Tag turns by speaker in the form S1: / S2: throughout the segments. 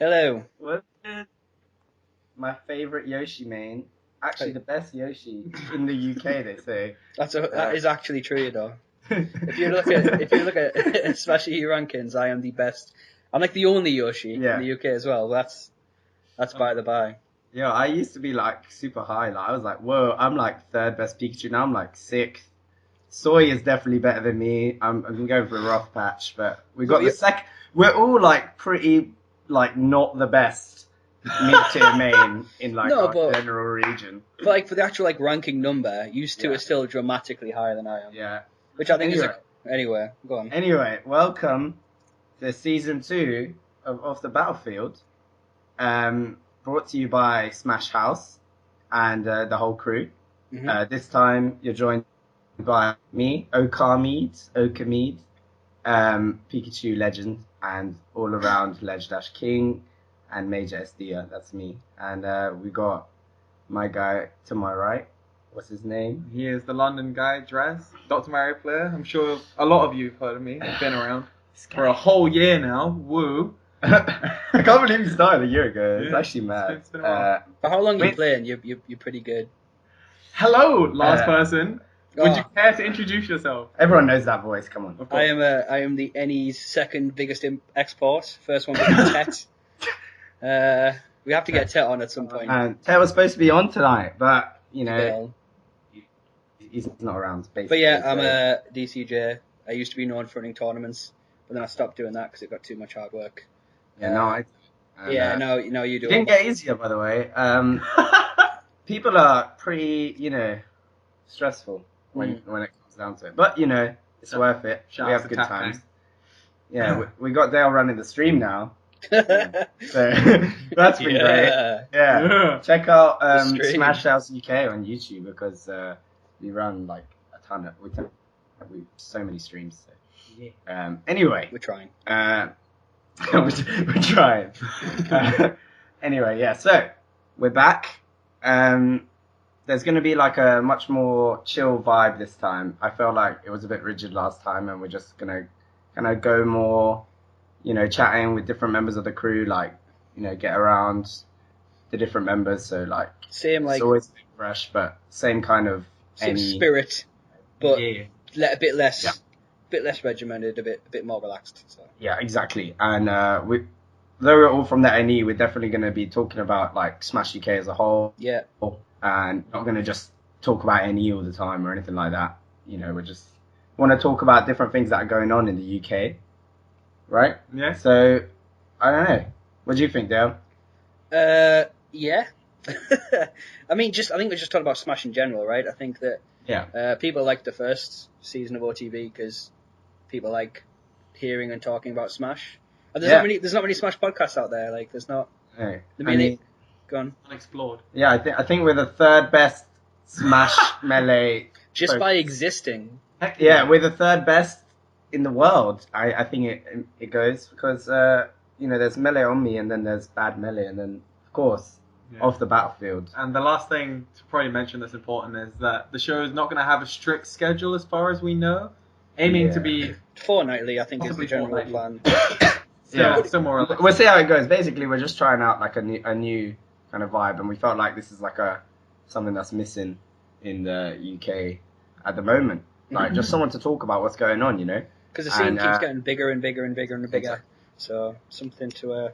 S1: Hello.
S2: What is my favourite Yoshi main? Actually, the best Yoshi in the UK, they say.
S1: That is actually true, though. If you look at SmashUK rankings, I am the best. I'm like the only Yoshi in the UK as well. That's by the by.
S2: Yeah, I used to be like super high. Like I was like, whoa, I'm like third best Pikachu. Now I'm like sixth. Soy is definitely better than me. I'm going for a rough patch, but we got the second. We're all like pretty like not the best mid-tier main in like our general region.
S1: But like for the actual like ranking number, you two are still dramatically higher than I am.
S2: Yeah.
S1: Which I think is anyway. Go on.
S2: Anyway, welcome to season 2 of Off the Battlefield. Brought to you by Smash House and the whole crew. Mm-hmm. This time you're joined by me, Okameed, Pikachu legend, and all around Ledge-King and Major SD. That's me. And we got my guy to my right. What's his name?
S3: He is the London guy, Draz, Dr. Mario player. I'm sure a lot of you have heard of me. I've been around for a whole year now. Woo.
S2: I can't believe you started a year ago. It's actually mad.
S1: It's been a while. For how long are you playing? You're pretty good.
S3: Hello, last person. Would you care to introduce yourself?
S2: Everyone knows that voice. Come on.
S1: I am the NE's second biggest export. First one being Tet. We have to get Tet on at some point.
S2: Tet was supposed to be on tonight, but you know, he's not around.
S1: But yeah, I'm a DCJ. I used to be known for running tournaments, but then I stopped doing that because it got too much hard work.
S2: Yeah,
S1: no, you do.
S2: It didn't get easier, by the way. People are pretty, stressful when it comes down to it. But it's worth it. We have good times. Yeah, we got Dale running the stream now. So that's been great. Yeah. Check out Smash House UK on YouTube because we run like a ton of we so many streams. So. Yeah. Anyway,
S1: we're trying.
S2: we're trying. Anyway, yeah. So we're back. There's going to be like a much more chill vibe this time. I felt like it was a bit rigid last time, and we're just gonna kind of go more, chatting with different members of the crew, like, get around the different members. So like, it's always fresh, but same kind of
S1: spirit, but a bit less regimented, a bit more relaxed. So.
S2: Yeah, exactly. And though we're all from the NE, we're definitely going to be talking about like Smash UK as a whole.
S1: Yeah.
S2: And not going to just talk about NE all the time or anything like that. We just want to talk about different things that are going on in the UK. Right?
S3: Yeah.
S2: So, I don't know. What do you think, Dale?
S1: Yeah. I think we're just talking about Smash in general, right? I think that people like the first season of OTV because people like hearing and talking about Smash. And there's not many Smash podcasts out there. Like, there's not.
S2: Hey,
S1: Gone.
S3: Unexplored.
S2: Yeah, I think we're the third best Smash Melee.
S1: Just by existing.
S2: Yeah, we're the third best in the world. I think it goes because there's Melee on me, and then there's Bad Melee, and then of course Off the Battlefield.
S3: And the last thing to probably mention that's important is that the show is not going to have a strict schedule as far as we know. Aiming to be
S1: fortnightly, I think is the general plan.
S3: Still more or less.
S2: We'll see how it goes. Basically, we're just trying out like a new kind of vibe, and we felt like this is like something that's missing in the UK at the moment. Like just someone to talk about what's going on,
S1: Because the scene keeps getting bigger and bigger and bigger and bigger. Exactly. So something to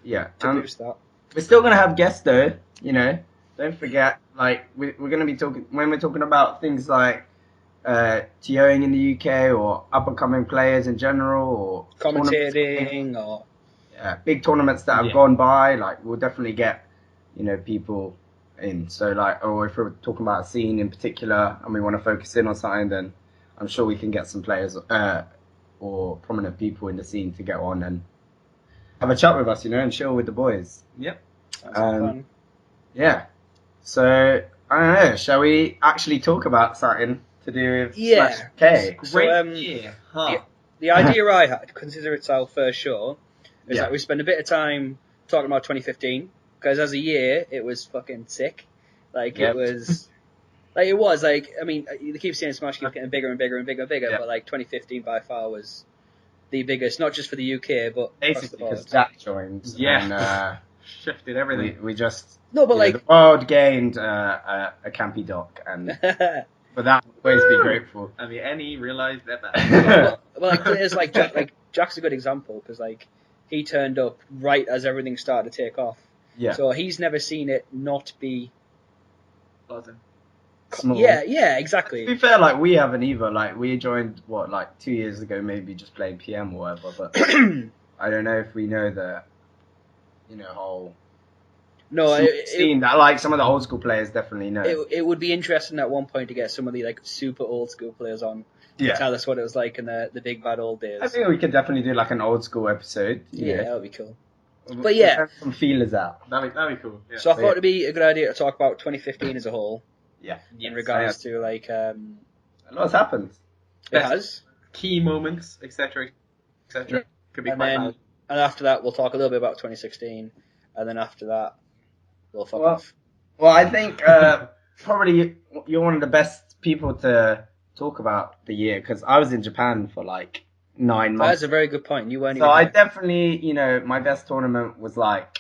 S1: boost that.
S2: We're still gonna have guests though, Don't forget, like we're gonna be talking when we're talking about things like TOing in the UK or up and coming players in general or
S1: commentating or
S2: big tournaments that have gone by. Like we'll definitely get people in. So like, or if we're talking about a scene in particular and we want to focus in on something, then I'm sure we can get some players or prominent people in the scene to get on and have a chat with us, and chill with the boys.
S3: Yep.
S1: Fun.
S2: Yeah. So I don't know. Shall we actually talk about something to do with SmashUK?
S1: So, the idea I had, consider it's our first show, is that we spend a bit of time talking about 2015 because as a year it was fucking sick. Like it was, they keep saying Smash keeps getting bigger and bigger and bigger and bigger, but like 2015 by far was the biggest, not just for the UK, but
S2: basically because Jack joined.
S3: Yeah. And, shifted everything.
S2: We just
S1: but like
S2: the world gained a campy doc, and for that always be grateful.
S3: And the NE realised that.
S1: Well, like players like Jack, Jack's a good example because like he turned up right as everything started to take off.
S2: Yeah.
S1: So he's never seen it not be.
S2: Small.
S1: Yeah, exactly.
S2: To be fair, like we haven't either. Like we joined 2 years ago, maybe just playing PM or whatever. But I don't know if we know the, whole.
S1: No,
S2: scene that like some of the old school players definitely know.
S1: It would be interesting at one point to get some of the like super old school players on to tell us what it was like in the big bad old days.
S2: I think we could definitely do like an old school episode.
S1: Yeah, that would be cool. But yeah,
S2: we'll some feelers out.
S3: That'd be cool. Yeah.
S1: So I thought it'd be a good idea to talk about 2015 as a whole.
S2: Yeah.
S1: In regards to like
S2: a lot's happened.
S1: It has
S3: key moments, etc., etc. Could be quite bad.
S1: And after that, we'll talk a little bit about 2016, and then after that, we'll fuck off.
S2: Well, I think probably you're one of the best people to talk about the year because I was in Japan for like 9 months.
S1: That's a very good point. You weren't.
S2: So I definitely, my best tournament was like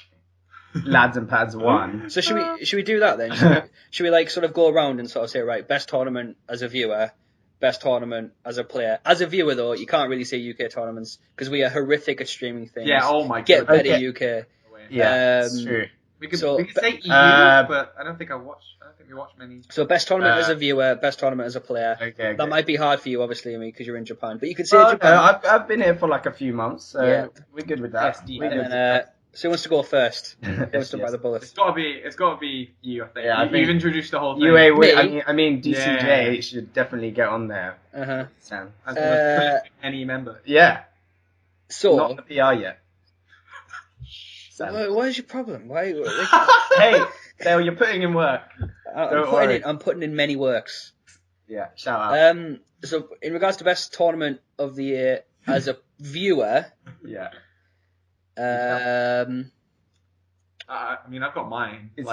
S2: Lads and Pads 1.
S1: So should we do that then? Should we like sort of go around and sort of say, right, best tournament as a viewer, best tournament as a player. As a viewer though, you can't really say UK tournaments because we are horrific at streaming things.
S3: Yeah, oh my god.
S1: Get better UK.
S2: Yeah, that's true.
S3: We could say EU, but I don't think we watch many.
S1: So best tournament as a viewer, best tournament as a player.
S2: Okay.
S1: That might be hard for you, obviously, because you're in Japan. But you could say Japan.
S2: No, I've been here for like a few months, so we're good with that.
S1: So who wants to go first? Who wants to buy the bullets?
S3: It's gotta be you, I think.
S2: Yeah,
S3: you've introduced the whole thing.
S2: I mean, DCJ should definitely get on there. Sam.
S3: As any member.
S2: Yeah.
S1: So.
S2: Not the PR yet.
S1: What is your problem? Why?
S2: Hey, Dale, you're putting in work.
S1: I'm putting in many works.
S2: Yeah, shout out.
S1: So in regards to best tournament of the year as a viewer.
S2: Yeah.
S3: I mean, I've got mine. And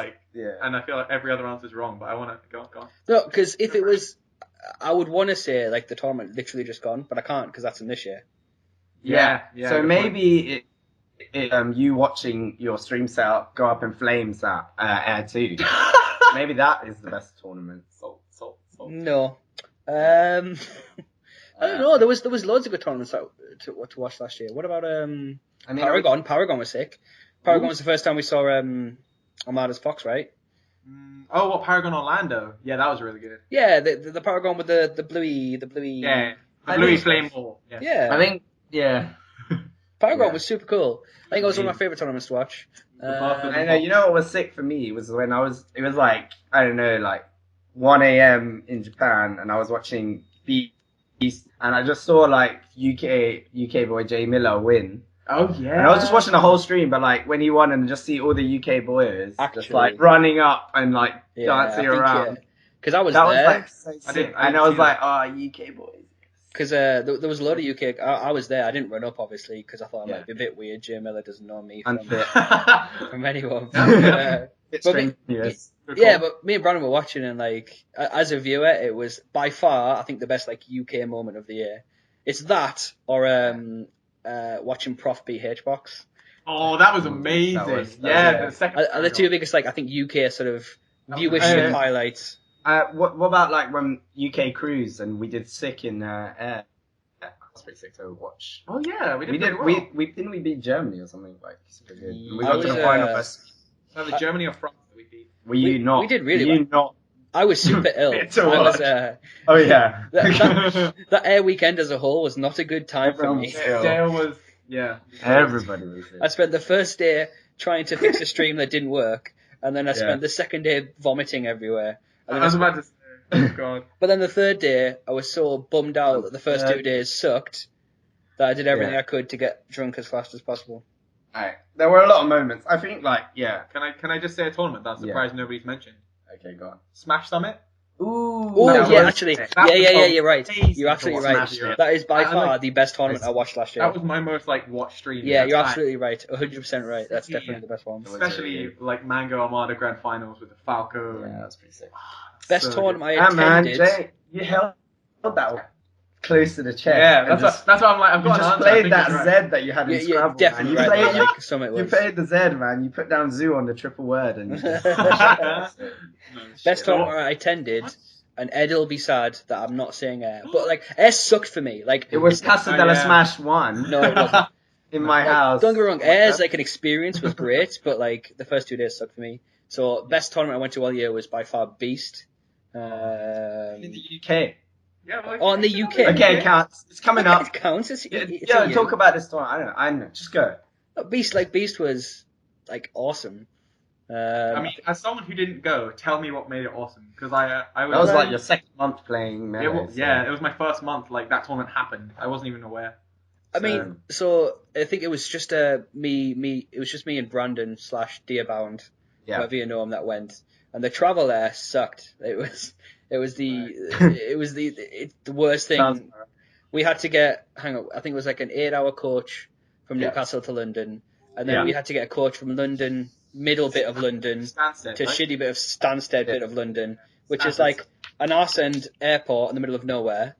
S3: I feel like every other answer is wrong, but I want to go on.
S1: No, because if it was, I would want to say like the tournament literally just gone, but I can't because that's in this year.
S2: Yeah. So maybe you watching your stream setup go up in flames at Air 2. Maybe that is the best tournament.
S3: Salt.
S1: No. I don't know. There was loads of good tournaments to watch last year. What about Paragon? Paragon was sick. Paragon was the first time we saw Armada's Fox, right?
S3: What Paragon Orlando? Yeah, that was really good.
S1: Yeah, the Paragon with the bluey.
S3: Yeah, the bluey flame ball.
S1: Yeah.
S2: I think
S1: Paragon was super cool. I think it was one of my favorite tournaments to watch.
S2: I know. You know what was sick for me was when it was like, I don't know, like 1 a.m. in Japan, and I was watching Beast, and I just saw like UK boy Jay Miller win.
S3: Oh yeah.
S2: And I was just watching the whole stream, but like when he won, and just see all the UK boys just like running up and like dancing around.
S1: Because I was
S2: there.
S1: Was
S2: like so sick. And I was like, UK boys.
S1: Because there was a lot of UK. I was there. I didn't run up, obviously, because I thought it might be a bit weird. Jay Miller doesn't know me from anyone. But me and Brandon were watching, and like as a viewer, it was by far, I think, the best like UK moment of the year. It's that or watching Prof beat H-Box.
S3: Oh, that was amazing! The second.
S1: The two biggest, like I think, UK sort of viewership highlights.
S2: What about like when UK cruised and we did sick in air? That's pretty sick to watch.
S3: Oh yeah, we did.
S2: We didn't we beat Germany or something like super good.
S1: We
S2: got to the final first.
S3: No, the Germany or France that we beat.
S2: Were you not?
S1: We did really well. I was super ill.
S2: Oh yeah.
S1: That air weekend as a whole was not a good time for me.
S3: Dale was. Yeah.
S2: Everybody was ill.
S1: I spent the first day trying to fix a stream that didn't work, and then I spent the second day vomiting everywhere.
S3: I was about to say, oh god.
S1: But then the third day, I was so bummed out that the first 2 days sucked that I did everything I could to get drunk as fast as possible.
S2: Alright. There were a lot of moments. I think Can
S3: I just say a tournament that I'm surprised nobody's mentioned?
S2: Okay, go on.
S3: Smash Summit?
S1: Ooh, actually. Yeah, you're right. You're absolutely right. That is by far the best tournament I watched last year.
S3: That was my most watched stream.
S1: Yeah, you're absolutely right. 100% right. That's definitely the best one.
S3: Especially like Mango Armada Grand Finals with the Falco.
S2: Yeah, that's pretty sick.
S1: Best tournament I attended.
S2: Man, Jay, you held that one. close to the chest.
S3: Yeah, that's what I'm like. I've got
S2: you just played that Z that you had in Scrabble.
S1: Definitely
S2: man.
S1: right. Like Summit was.
S2: You played the Z, man. You put down zoo on the triple word, and you just
S1: best tournament I attended. And Ed'll be sad that I'm not saying Air, but like Air sucked for me. Like
S2: it was Casa de la Smash 1.
S1: No, it wasn't.
S2: In my house.
S1: Don't get me wrong, Air's like an experience was great, but like the first 2 days sucked for me. So best tournament I went to all year was by far Beast.
S2: In the UK.
S3: Yeah,
S1: in the UK.
S2: Okay, it counts. It's coming up.
S1: It counts. It's
S2: talk about this tournament. I know. Just go.
S1: Beast was like awesome.
S3: I mean, as someone who didn't go, tell me what made it awesome. Because I
S2: that was like your second month playing. Melee,
S3: it was my first month. Like that tournament happened. I wasn't even aware.
S1: I mean, so I think it was just me. It was just me and Brandon / Dearbound, whatever you know him, that went. And the travel there sucked. It was the worst thing. We had to get I think it was like an 8-hour coach from Newcastle to London, and then we had to get a coach from London, middle bit of London,
S3: Stansted,
S1: to shitty bit of Stansted bit of London, which is like an arse end airport in the middle of nowhere.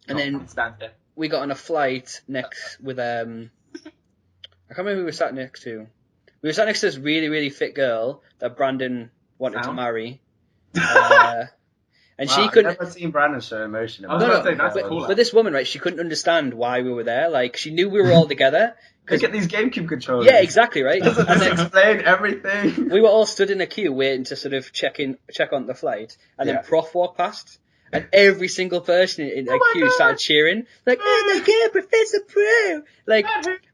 S1: And then
S3: Stansted.
S1: We got on a flight next with I can't remember who we were sat next to. We were sat next to this really, really fit girl that Brandon wanted to marry. And she couldn't.
S2: I've never seen Brandon show emotion.
S1: But this woman, right? She couldn't understand why we were there. Like she knew we were all together.
S2: Look at these GameCube controllers.
S1: Yeah, exactly, right.
S2: Doesn't explain everything.
S1: We were all stood in a queue waiting to sort of check on the flight, and then Prof walked past. And every single person in the queue started cheering, like, "Oh my God, Professor Pro!" Like,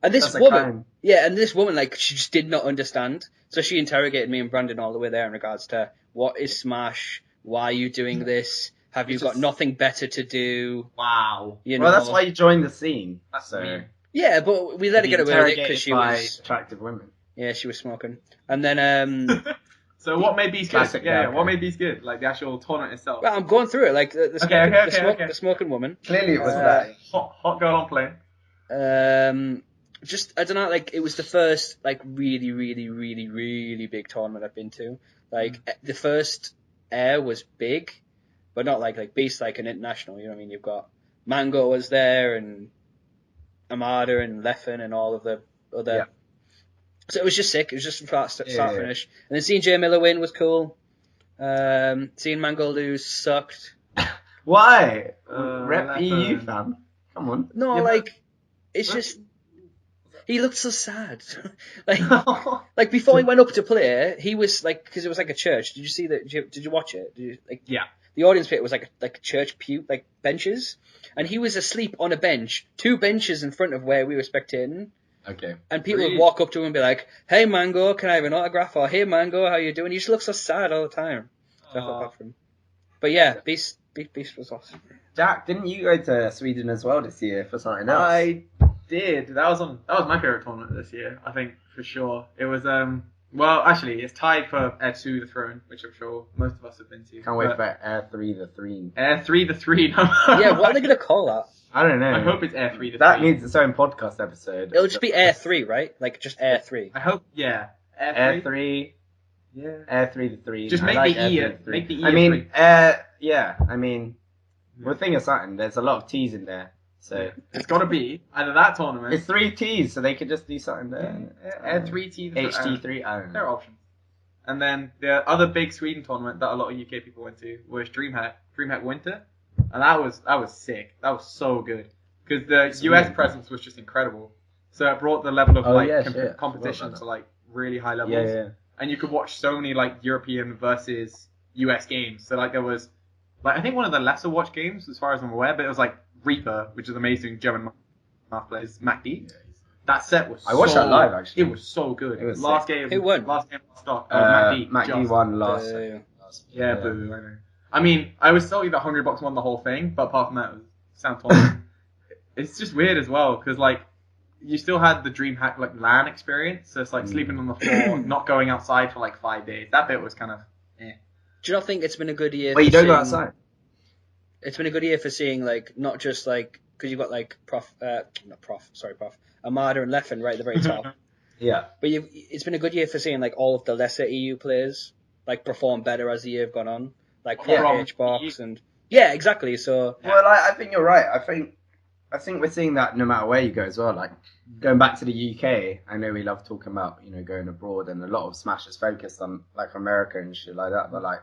S1: and this woman, like, she just did not understand. So she interrogated me and Brandon all the way there in regards to what is Smash, why are you doing this, have you got nothing better to do?
S2: Wow.
S1: You know?
S2: Well, that's why you joined the scene.
S3: That's mean.
S1: Yeah, but we let her get away with it because she was
S2: attractive women.
S1: Yeah, she was smoking, and then
S3: So what made Beast good? What made Beast good? Like the actual tournament itself.
S1: Well, I'm going through it. Like the smoking woman.
S2: Clearly, it was that
S3: hot girl on plane.
S1: Just I don't know. Like it was the first like really, really, really, really big tournament I've been to. Like the first Air was big, but not like Beast like an international. You know what I mean? You've got Mango was there and Armada and Leffen and all of the other. Yeah. So it was just sick. It was just from start finish. And then seeing Jay Miller win was cool. Seeing Mango lose sucked.
S2: Why? Rep EU, fam. Come on.
S1: No, it's just... He looked so sad. like before he went up to play, he was like... Because it was like a church. Did you see that? Did you watch it?
S3: Yeah.
S1: The audience pit was like a church pew, like benches. And he was asleep on a bench. 2 benches in front of where we were spectating.
S2: Okay.
S1: And people would walk up to him and be like, "Hey Mango, can I have an autograph?" Or "Hey Mango, how you doing?" He just looks so sad all the time. So I felt bad for him. But yeah, Beast was awesome.
S2: Jack, didn't you go to Sweden as well this year for something else?
S3: I did. That was my favourite tournament this year, I think, for sure. It was well, actually, it's tied for Air 2 the Throne, which I'm sure most of us have been to.
S2: Can't wait for Air 3 the Threen.
S3: Air 3 the Threen.
S1: Yeah, what are they going to call that?
S2: I don't know.
S3: I hope it's Air 3 the
S2: That
S3: Threen.
S2: needs its own podcast episode.
S1: It'll just be Air 3, right? Like, just Air 3.
S3: I hope, yeah.
S2: Air 3.
S3: Yeah.
S2: Air 3 the Threen.
S3: Just make the E. Make the E.
S2: I mean, we're thinking of something. There's a lot of T's in there. So
S3: it's got to be either that tournament.
S2: It's 3 T's, so they could just do something there.
S3: Air 3 T.
S2: HT3, I don't know.
S3: There are options. And then the other big Sweden tournament that a lot of UK people went to was DreamHack Winter, and that was sick. That was so good because the US presence was just incredible. So it brought the level of competition to like really high levels.
S2: Yeah.
S3: And you could watch so many like European versus US games. So like there was like I think one of the lesser watched games as far as I'm aware, but it was like Reaper, which is amazing German math players, MacD. That set was.
S2: I watched that live actually.
S3: It was so good.
S2: It was
S3: last
S2: sick.
S3: game.
S1: Who won?
S3: Last game last stock. MacD.
S2: MacD won last.
S3: Yeah, boo. I know. I mean, I was told that $100 won the whole thing, but apart from that, it was sound tournament. It's just weird as well because like you still had the DreamHack like LAN experience, so it's like sleeping on the floor, not going outside for like 5 days. That bit was kind of.
S1: Do you not think it's been a good year?
S2: Well, you don't go outside.
S1: It's been a good year for seeing like not just like because you've got like Prof, Armada and Leffen right at the very top.
S2: Yeah.
S1: But it's been a good year for seeing like all of the lesser EU players like perform better as the year have gone on. Like HBox and Yeah, exactly. So
S2: well, I think you're right. I think we're seeing that no matter where you go as well. Like going back to the UK, I know we love talking about going abroad, and a lot of Smash is focused on like America and shit like that. But like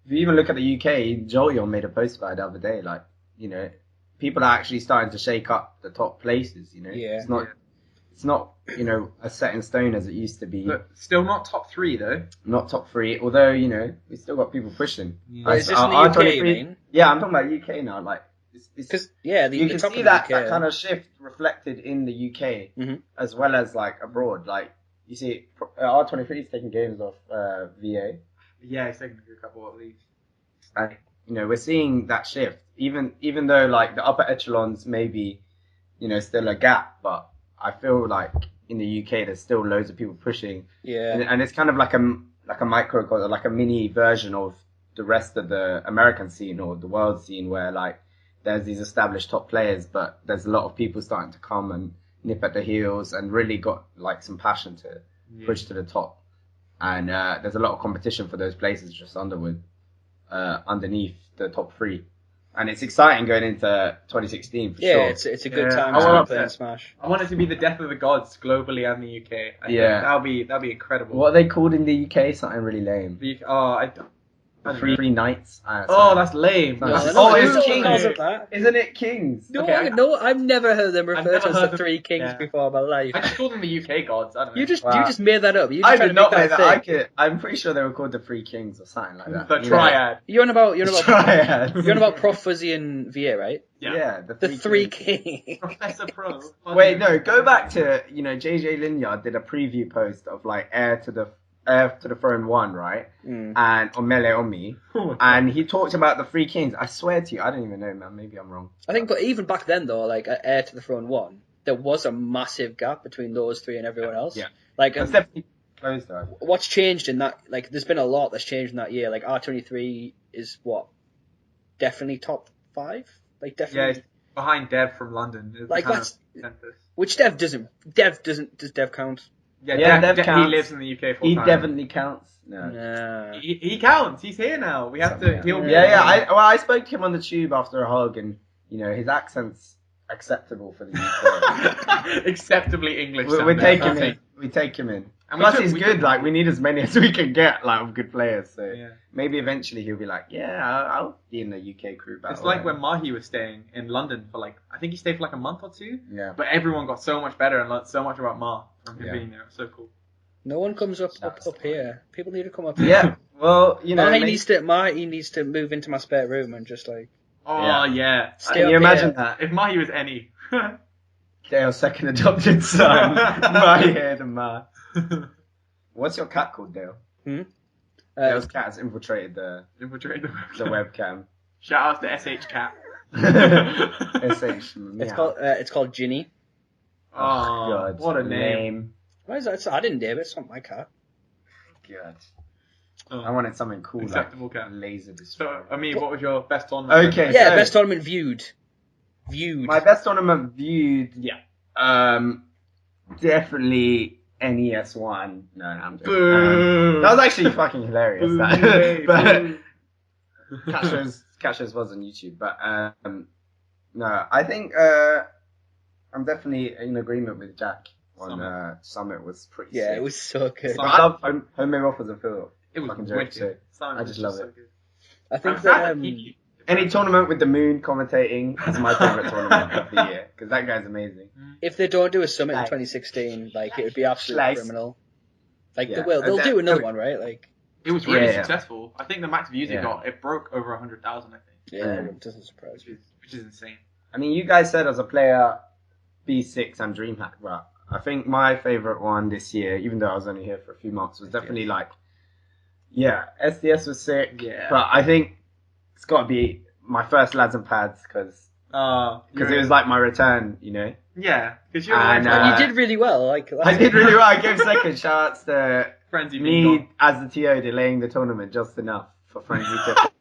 S2: if you even look at the UK, Jolyon made a post about it the other day. Like people are actually starting to shake up the top places.
S1: Yeah.
S2: It's not a set in stone as it used to be.
S3: But still not top 3 though.
S2: Not top 3, although we still got people pushing.
S1: Yeah. Is this in the UK, you mean?
S2: Yeah, I'm talking about UK now. Like,
S1: because you
S2: can
S1: top
S2: see
S1: of
S2: that
S1: UK,
S2: kind of shift reflected in the UK as well as like abroad. Like you see, R23 is taking games off VA.
S3: Yeah, he's taking a couple at least.
S2: And we're seeing that shift, even though like the upper echelons maybe still a gap, but I feel like in the UK there's still loads of people pushing.
S1: Yeah.
S2: And it's kind of like a micro, like a mini version of the rest of the American scene or the world scene, where like there's these established top players, but there's a lot of people starting to come and nip at the heels and really got like some passion to push to the top. And there's a lot of competition for those places just underneath the top 3. And it's exciting going into 2016 for sure.
S1: Yeah, it's a good time to be playing Smash.
S3: I want it to be the death of the gods globally and the UK. I think that'll be incredible.
S2: What are they called in the UK? Something really lame. Three Knights.
S3: That's lame.
S2: It's Kings. Isn't it Kings?
S1: No, I've never heard them refer to as the 3 Kings before in my life.
S3: I just called them the UK gods. I don't know.
S1: You just made that up.
S2: I did not make that. I'm pretty sure they were called the 3 Kings or something like that.
S3: The Triad.
S1: You're on about
S2: Triad.
S1: You're on about Prof Fuzzy and VA, right?
S2: Yeah,
S1: the 3 Kings.
S3: Professor Pro.
S2: Wait, no, go back to JJ Linyard did a preview post of like Heir to the Throne 1, right? And Omele Omi. And he talked about the 3 Kings. I swear to you, I don't even know, man. Maybe I'm wrong.
S1: I think, but even back then, though, like at Heir to the Throne 1, there was a massive gap between those 3 and everyone else.
S2: Yeah.
S1: Like,
S2: that's definitely closed, though.
S1: What's changed in that? Like, there's been a lot that's changed in that year. Like, R23 is what? Definitely top 5? Like, definitely.
S3: Yeah, it's behind Dev from London.
S1: Like, that's. Which Dev doesn't. Does Dev count?
S3: Yeah, Dev counts. He lives in the UK full
S2: time. He
S3: definitely
S2: counts.
S1: No.
S3: He counts. He's here now. We have to.
S2: I spoke to him on the tube after a hug, and his accent's acceptable for the UK.
S3: Acceptably English.
S2: We take him in. We take him in. And plus, he's good. Like, we need as many as we can get, like, of good players. So maybe eventually he'll be like, I'll be in the UK crew battle.
S3: It's like when Mahi was staying in London for like, I think he stayed for like a month or 2.
S2: Yeah.
S3: But everyone got so much better and learned so much about Ma from him being there. It was so cool.
S1: No one comes up here. People need to come up here.
S2: Yeah. Well,
S1: Mahi needs to move into my spare room and just like.
S3: Oh yeah.
S2: Can you imagine that?
S3: If Mahi was any.
S2: Dale's second adopted son. Mahi here to Ma. What's your cat called, Dale? Dale's cat has infiltrated the webcam.
S3: Shout out to SH Cat.
S2: SH.
S1: It's called Ginny.
S3: Oh God! What a name.
S1: Why is that? I didn't name it. It's not my cat.
S2: God. I wanted something cool.
S3: Acceptable
S2: like
S3: cat.
S2: Laser destroyer.
S3: So, I mean, what was your best tournament?
S2: Okay.
S1: Yeah, best tournament viewed.
S2: My best tournament viewed.
S3: Yeah.
S2: Definitely NES 1. No, I'm joking. That was actually fucking hilarious. But Cashers was on YouTube. But no, I think I'm definitely in agreement with Jack on Summit was pretty sick.
S1: It was so good.
S2: But I love Homemade Waffles and Phil.
S3: It was
S2: fucking
S3: wicked.
S2: joke, so I just love it.
S3: So
S1: I think that
S2: any tournament with the moon commentating is my favorite tournament of the year because that guy's amazing.
S1: If they don't do a Summit in 2016, like it would be absolutely criminal. Like they'll do another one, right? Like
S3: it was really successful. I think the max views it broke over 100,000. I think.
S1: Yeah, it doesn't surprise me.
S3: Which is insane.
S2: I mean, you guys said as a player, B6 and DreamHack, but I think my favorite one this year, even though I was only here for a few months, was definitely like, SDS was sick. Yeah. But I think it's got to be my first Lads and Pads because it was like my return,
S3: Yeah, because
S1: you did really well. Like
S2: I did really well. I gave second. Shoutouts to
S3: Frenzy
S2: me as the TO delaying the tournament just enough for Frenzy to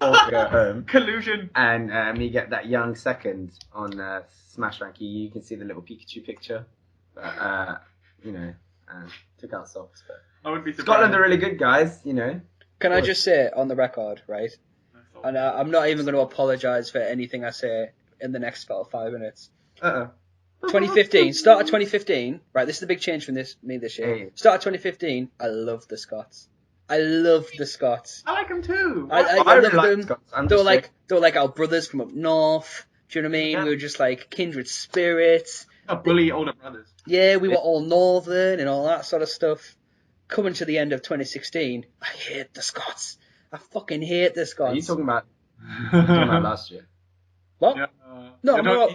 S2: go home.
S3: Collusion.
S2: And me get that young second on SmashUK. You can see the little Pikachu picture. But, took out socks. But
S3: I would be surprised.
S2: Scotland are really good, guys, Can
S1: I just say on the record, right?
S3: so
S1: And I'm not even going to apologise for anything I say in the next about 5 minutes. 2015, start of 2015, right, this is the big change from me this year.
S2: Hey.
S1: Start of 2015, I love the Scots. I love the Scots.
S3: I like them too.
S1: I
S2: really
S1: love
S2: like
S1: them.
S2: Scots.
S1: They were like our brothers from up north. Do you know what I mean?
S2: Yeah.
S1: We were just like kindred spirits.
S3: Bully older brothers.
S1: Yeah, we were all northern and all that sort of stuff. Coming to the end of 2016, I hate the Scots. I fucking hate the Scots.
S2: Are you talking about last year?
S1: What?
S3: Yeah,
S1: No, I'm not.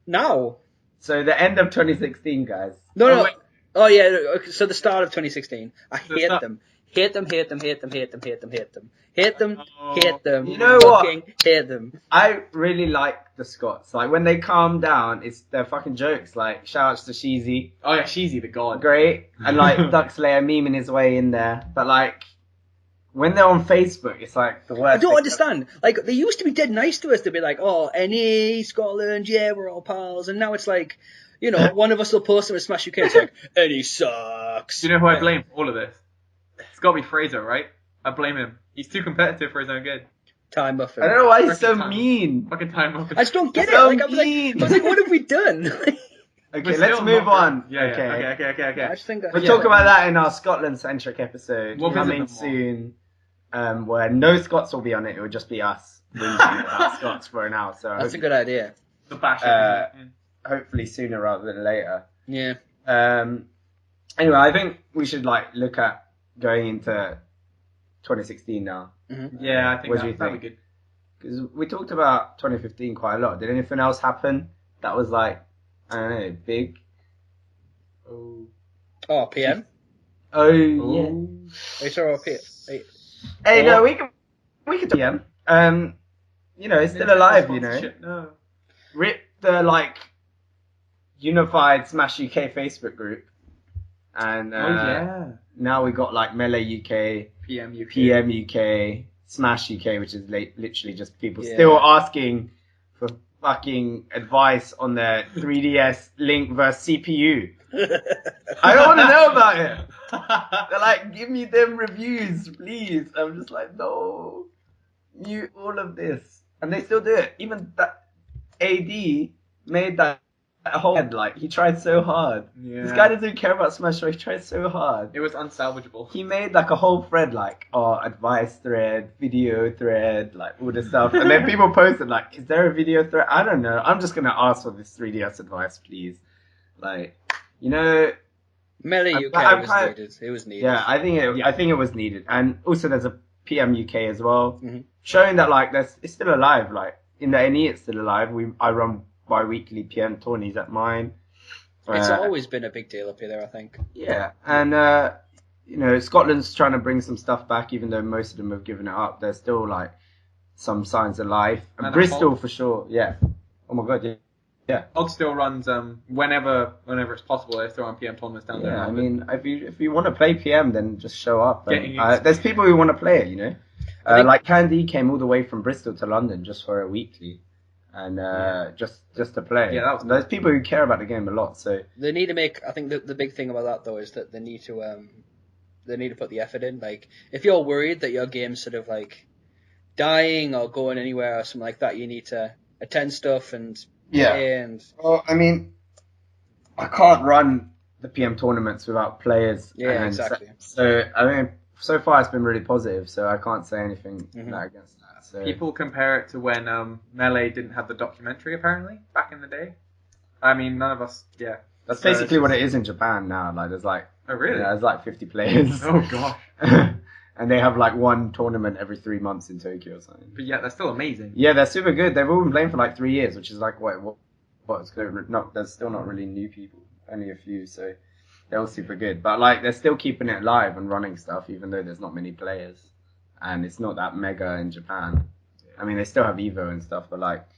S1: Now.
S2: So the end of 2016, guys.
S1: No.
S3: wait.
S1: Oh yeah. Okay, so the start of 2016, I hate
S3: start-
S1: them. Hate them. Hate them. Hate them. Hate them. Hate them. Hate them. Hate them. Hate them.
S2: You know what?
S1: Fucking hate them.
S2: I really like the Scots. Like when they calm down, they're fucking jokes. Like shout outs to Sheezy,
S3: Oh yeah, Sheezy the god.
S2: great, and like Duxlayer memeing his way in there. But like when they're on Facebook, it's like the worst.
S1: I don't understand. Like they used to be dead nice to us. They'd be like, "Oh, NE Scotland, yeah, we're all pals." And now it's like, you know, one of us will post them with SmashUK. It's like, NE sucks.
S3: Do you know who I blame for all of this? It's got to be Fraser, right? I blame him. He's too competitive for his own good.
S1: Time muffin.
S2: I don't know why he's so
S3: Fucking time.
S2: mean.
S3: Fucking time up.
S1: I just don't get it.
S2: So
S1: Like I was like, what have we done?
S2: Okay, let's move on.
S3: Yeah, okay.
S1: I just think that,
S2: We'll talk about that in our Scotland-centric episode
S3: We'll visit
S2: coming
S3: them
S2: soon, where no Scots will be on it. It will just be us whinging about Scots for an hour. So
S1: That's a good idea.
S3: The bash.
S2: hopefully sooner rather than later.
S1: Yeah.
S2: Anyway, I think we should like look at going into 2016 now.
S1: Mm-hmm.
S3: Yeah, I think
S2: What do you
S3: that'd
S2: think?
S3: be good.
S2: Because we talked about 2015 quite a lot. Did anything else happen that was like, I don't know, big?
S3: Oh.
S1: PM?
S2: Oh, yeah.
S1: Are you sure PM?
S2: Hey, no, we could do PM. You know, it's still alive, you know.
S3: No.
S2: Rip the, like, unified SmashUK Facebook group. And now we got, like, Melee UK,
S3: PM UK.
S2: PM UK, Smash UK, which is literally just people still asking for fucking advice on their 3DS Link versus CPU. I don't want to know about it. They're like, give me them reviews, please. I'm just like, no, mute all of this. And they still do it. Even that AD made that whole head, like, he tried so hard.
S3: Yeah.
S2: This guy doesn't care about Smash, so he tried so hard.
S3: It was unsalvageable.
S2: He made like a whole thread, like, advice thread, video thread, like all this stuff. And then people posted, like, is there a video thread? I don't know. I'm just going to ask for this 3DS advice, please. Like, you know.
S1: Melee UK was needed. It was needed.
S2: Yeah, I think it was needed. And also there's a PM UK as well.
S1: Mm-hmm.
S2: Showing that, like, it's still alive. Like, in the NE, it's still alive. I run bi-weekly PM tourneys at mine.
S1: It's always been a big deal up here, I think.
S2: Yeah, and you know, Scotland's trying to bring some stuff back, even though most of them have given it up. There's still like some signs of life. And Bristol for sure. Yeah. Oh my god. Yeah.
S3: Og still runs whenever it's possible. They still run PM tournaments down there.
S2: Yeah, I mean, if you want to play PM, then just show up.
S3: Getting
S2: there's people who want to play it, you know. Like Candy came all the way from Bristol to London just for a weekly. And just to play.
S3: Yeah,
S2: there's people who care about the game a lot. So
S1: they need to make. I think the big thing about that though is that they need to put the effort in. Like if you're worried that your game's sort of like dying or going anywhere or something like that, you need to attend stuff and play and.
S2: Well, I mean, I can't run the PM tournaments without players.
S1: Yeah, exactly.
S2: So I mean, so far it's been really positive. So I can't say anything against that. So.
S3: People compare it to when Melee didn't have the documentary, apparently, back in the day. I mean, none of us,
S2: That's basically what it is in Japan now. Like, there's like...
S3: Oh, really?
S2: Yeah, there's like 50 players.
S3: Oh, gosh.
S2: And they have like one tournament every 3 months in Tokyo or something.
S3: But yeah, that's still amazing.
S2: Yeah, they're super good. They've all been playing for like 3 years, which is like, what's good? There's still not really new people. Only a few, so they're all super good. But like, they're still keeping it live and running stuff, even though there's not many players. And it's not that mega in Japan. I mean, they still have Evo and stuff, but like,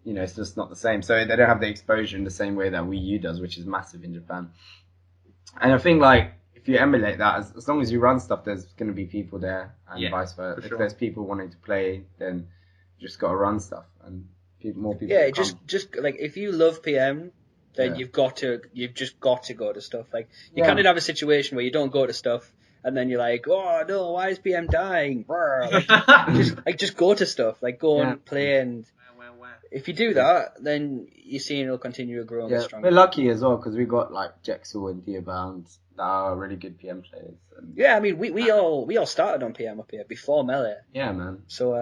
S2: you know, it's just not the same. So they don't have the exposure in the same way that Wii U does, which is massive in Japan. And I think like, if you emulate that, as long as you run stuff, there's going to be people there and vice versa. If there's people wanting to play, then you just got to run stuff and more people.
S1: Yeah, just like if you love PM, then you've just got to go to stuff. Like you can't have a situation where you don't go to stuff and then you're like, oh no, why is PM dying? Just go to stuff, like go and play, and if you do that, then your scene will continue to grow and get stronger.
S2: We're lucky as well because we got like Jexel and Diabound that are really good PM players. And
S1: yeah, I mean we all started on PM up here before Melee.
S2: Yeah, man.
S1: So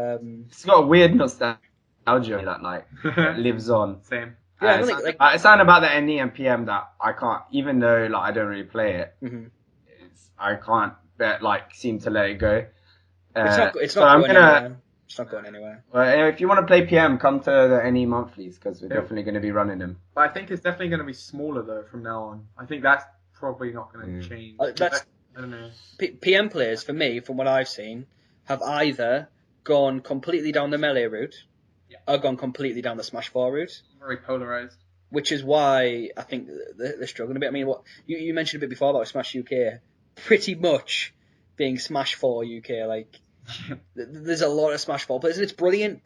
S2: it's got a weird nostalgia that like lives on.
S3: Same.
S1: Yeah,
S2: it's something about the NE and PM that I can't, even though like I don't really play it.
S1: Mm-hmm.
S2: I can't seem to let it go.
S1: It's not going anywhere.
S2: Well, if you want to play PM, come to the NE monthlies because we're definitely going to be running them.
S3: But I think it's definitely going to be smaller though from now on. I think that's probably not going to change.
S1: I
S3: don't know.
S1: PM players, for me, from what I've seen, have either gone completely down the Melee route or gone completely down the Smash 4 route.
S3: Very polarized.
S1: Which is why I think they're struggling a bit. I mean, what you mentioned a bit before about SmashUK, pretty much being Smash 4 UK. Like, there's a lot of Smash 4 players, and it's brilliant,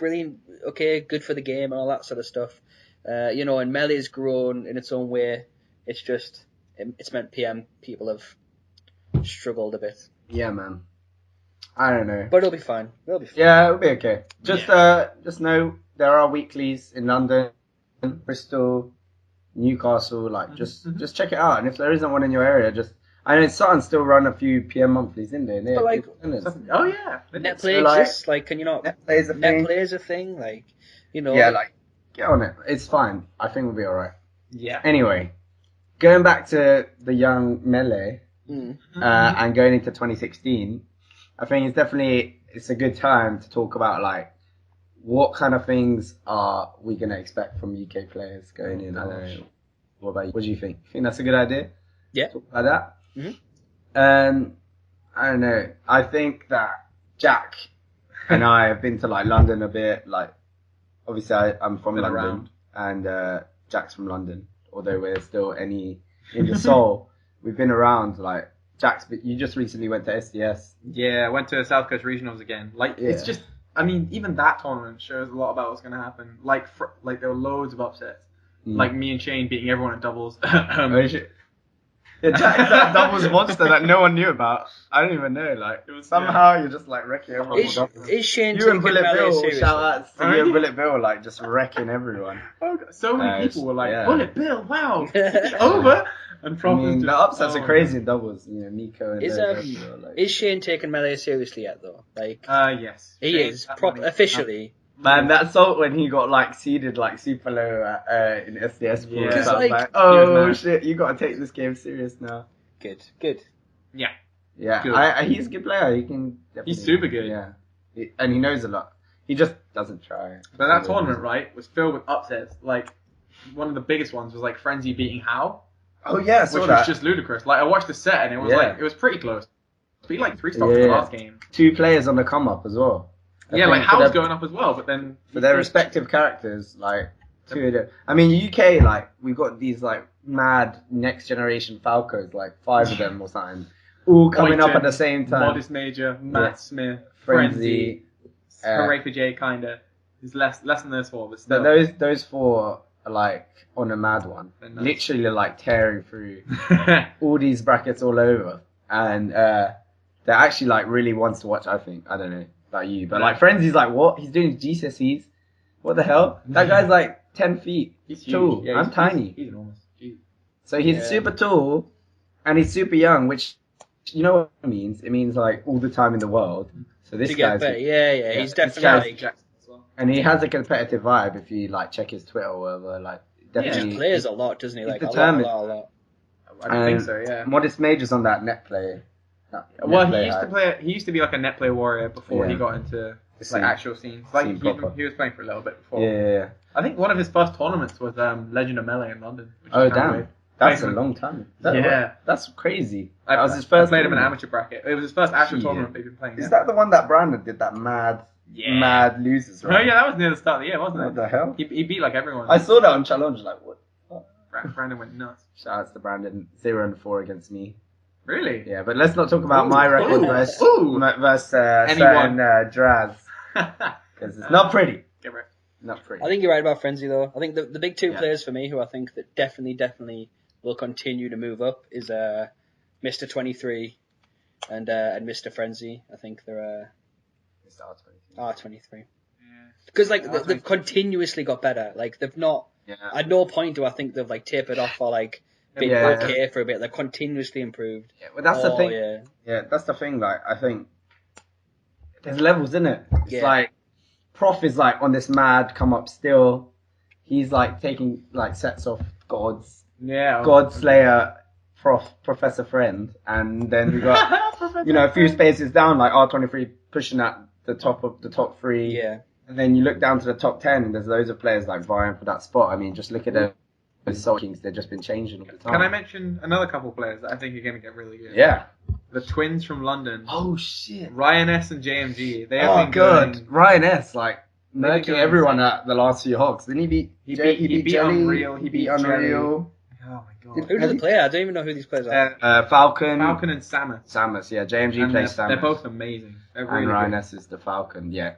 S1: okay, good for the game and all that sort of stuff. And Melee's grown in its own way. It's just, it's meant PM people have struggled a bit.
S2: Yeah, man. I don't know.
S1: But it'll be fine.
S2: Yeah, it'll be okay. Just know there are weeklies in London, Bristol, Newcastle. Like, just check it out. And if there isn't one in your area, I know Sutton still run a few PM monthlies in there.
S1: But like,
S3: oh yeah,
S1: Netplay exists. Like, can you not?
S2: Netplay
S1: is a thing. Like,
S2: Yeah, like, get on it. It's fine. I think we'll be alright.
S3: Yeah.
S2: Anyway, going back to the young Melee, and going into 2016, I think it's a good time to talk about like what kind of things are we gonna expect from UK players going in. I don't know. What about you? What do you think? Think that's a good idea?
S1: Yeah.
S2: Talk about that.
S1: Mm-hmm.
S2: I don't know. I think that Jack and I have been to like London a bit. Like, obviously I'm from London, and Jack's from London. Although we're still in the soul, we've been around. Like, but you just recently went to SDS.
S3: Yeah, I went to South Coast Regionals again. Like, it's just, I mean, even that tournament shows a lot about what's going to happen. Like, there were loads of upsets. Like me and Shane beating everyone at doubles.
S2: Oh, shit. Yeah, Jack's that doubles monster that no one knew about. I don't even know. Like, somehow you're just like wrecking everyone.
S1: Is Shane
S2: you and
S1: taking
S2: Bullet
S1: Melee
S2: Bill?
S1: seriously?
S2: Shout out to you and Bullet Bill, like just wrecking everyone.
S3: So many people were like, Bullet Bill, wow, it's over. And
S2: the upsets are crazy in doubles. Nico and
S1: is Shane taking Melee seriously yet though? Like,
S3: yes,
S1: he is officially.
S2: Man, that salt when he got like seeded like super low in SDS pool.
S1: Because
S2: like, oh shit, you gotta take this game serious now.
S1: Good.
S3: Yeah.
S2: Good. He's a good player.
S3: He's super good.
S2: Yeah, and he knows a lot. He just doesn't try.
S3: But that tournament, right, was filled with upsets. Like, one of the biggest ones was like Frenzy beating How.
S2: Oh yeah, I saw
S3: which
S2: that.
S3: was just ludicrous. Like, I watched the set and it was it was pretty close. Beat like 3 stocks in the last game.
S2: 2 players on the come up as well.
S3: Yeah, like How's going up as well, but then
S2: for their respective characters, like 2 of them. I mean, UK, like we got these like mad next generation Falcos, like 5 of them or something, all coming up at the same time.
S3: Modest Major, Matt Smith, Frenzy, Hooray for J, kinda. There's less than those 4, but still.
S2: Those 4 are like on a mad one, literally like tearing through all these brackets all over, and they're actually like really ones to watch. I think. I don't know about you, but like Frenzy's like, what? He's doing GCSEs? What the hell? That guy's like 10 feet. He's tall.
S3: Yeah,
S2: I'm tiny.
S3: He's enormous. Jeez.
S2: So he's super tall, and he's super young, which, you know what it means? It means like all the time in the world. So this guy's
S1: he's definitely
S3: Jackson as well.
S2: And he has a competitive vibe if you like check his Twitter or whatever. Like, definitely.
S1: He just plays a lot, doesn't he? Like,
S2: determined.
S1: a lot.
S3: I think so. Yeah.
S2: Modest Major's on that net play.
S3: Well, he used to be like a net play warrior before he got into like actual scenes. Like he was playing for a little bit before.
S2: Yeah.
S3: I think one of his first tournaments was Legend of Melee in London.
S2: Oh damn, that's a long time. That's crazy. That was his first.
S3: I played him in an amateur bracket. It was his first actual tournament he'd been playing.
S2: Is that the one that Brandon did that mad losers? Right?
S3: Oh yeah, that was near the start of the year, wasn't it?
S2: What the hell?
S3: He beat like everyone.
S2: I saw that on challenge. Like what?
S3: Brandon went nuts.
S2: Shout outs to Brandon. 0-4 against me.
S3: Really?
S2: Yeah, but let's not talk about my record versus certain Draz. Because it's not pretty. Not pretty.
S1: I think you're right about Frenzy, though. I think the big 2 players for me who I think that definitely will continue to move up is Mr. 23 and Mr. Frenzy. I think they're
S2: It's
S1: R23. Because they've continuously got better. Like they've not. Yeah. At no point do I think they've like tapered off or like been okay for a bit. They've continuously improved.
S2: Yeah, well that's the thing. Yeah, that's the thing. Like I think there's levels in it. It's like Prof is like on this mad come up still. He's like taking like sets off gods.
S3: Yeah.
S2: God Slayer, Professor Friend, and then we got a few spaces down like R23 pushing at the top of the top 3.
S1: Yeah.
S2: And then you look down to the top 10, and there's loads of players like vying for that spot. I mean, just look at the Soul Kings; they've just been changing all the time.
S3: Can I mention another couple of players that I think are going to get really good?
S2: Yeah.
S3: The twins from London.
S2: Oh shit.
S3: Ryan S and JMG. They have been good.
S2: Ryan S like murking everyone at the last few hogs. Didn't he beat?
S3: He beat Unreal.
S2: He beat Unreal.
S3: Oh my god.
S1: Who does he play? I don't even know who these players
S2: are. Falcon
S3: and Samus.
S2: Samus, yeah. JMG plays Samus.
S3: They're both amazing. They're really
S2: and Ryan S is the Falcon, yeah.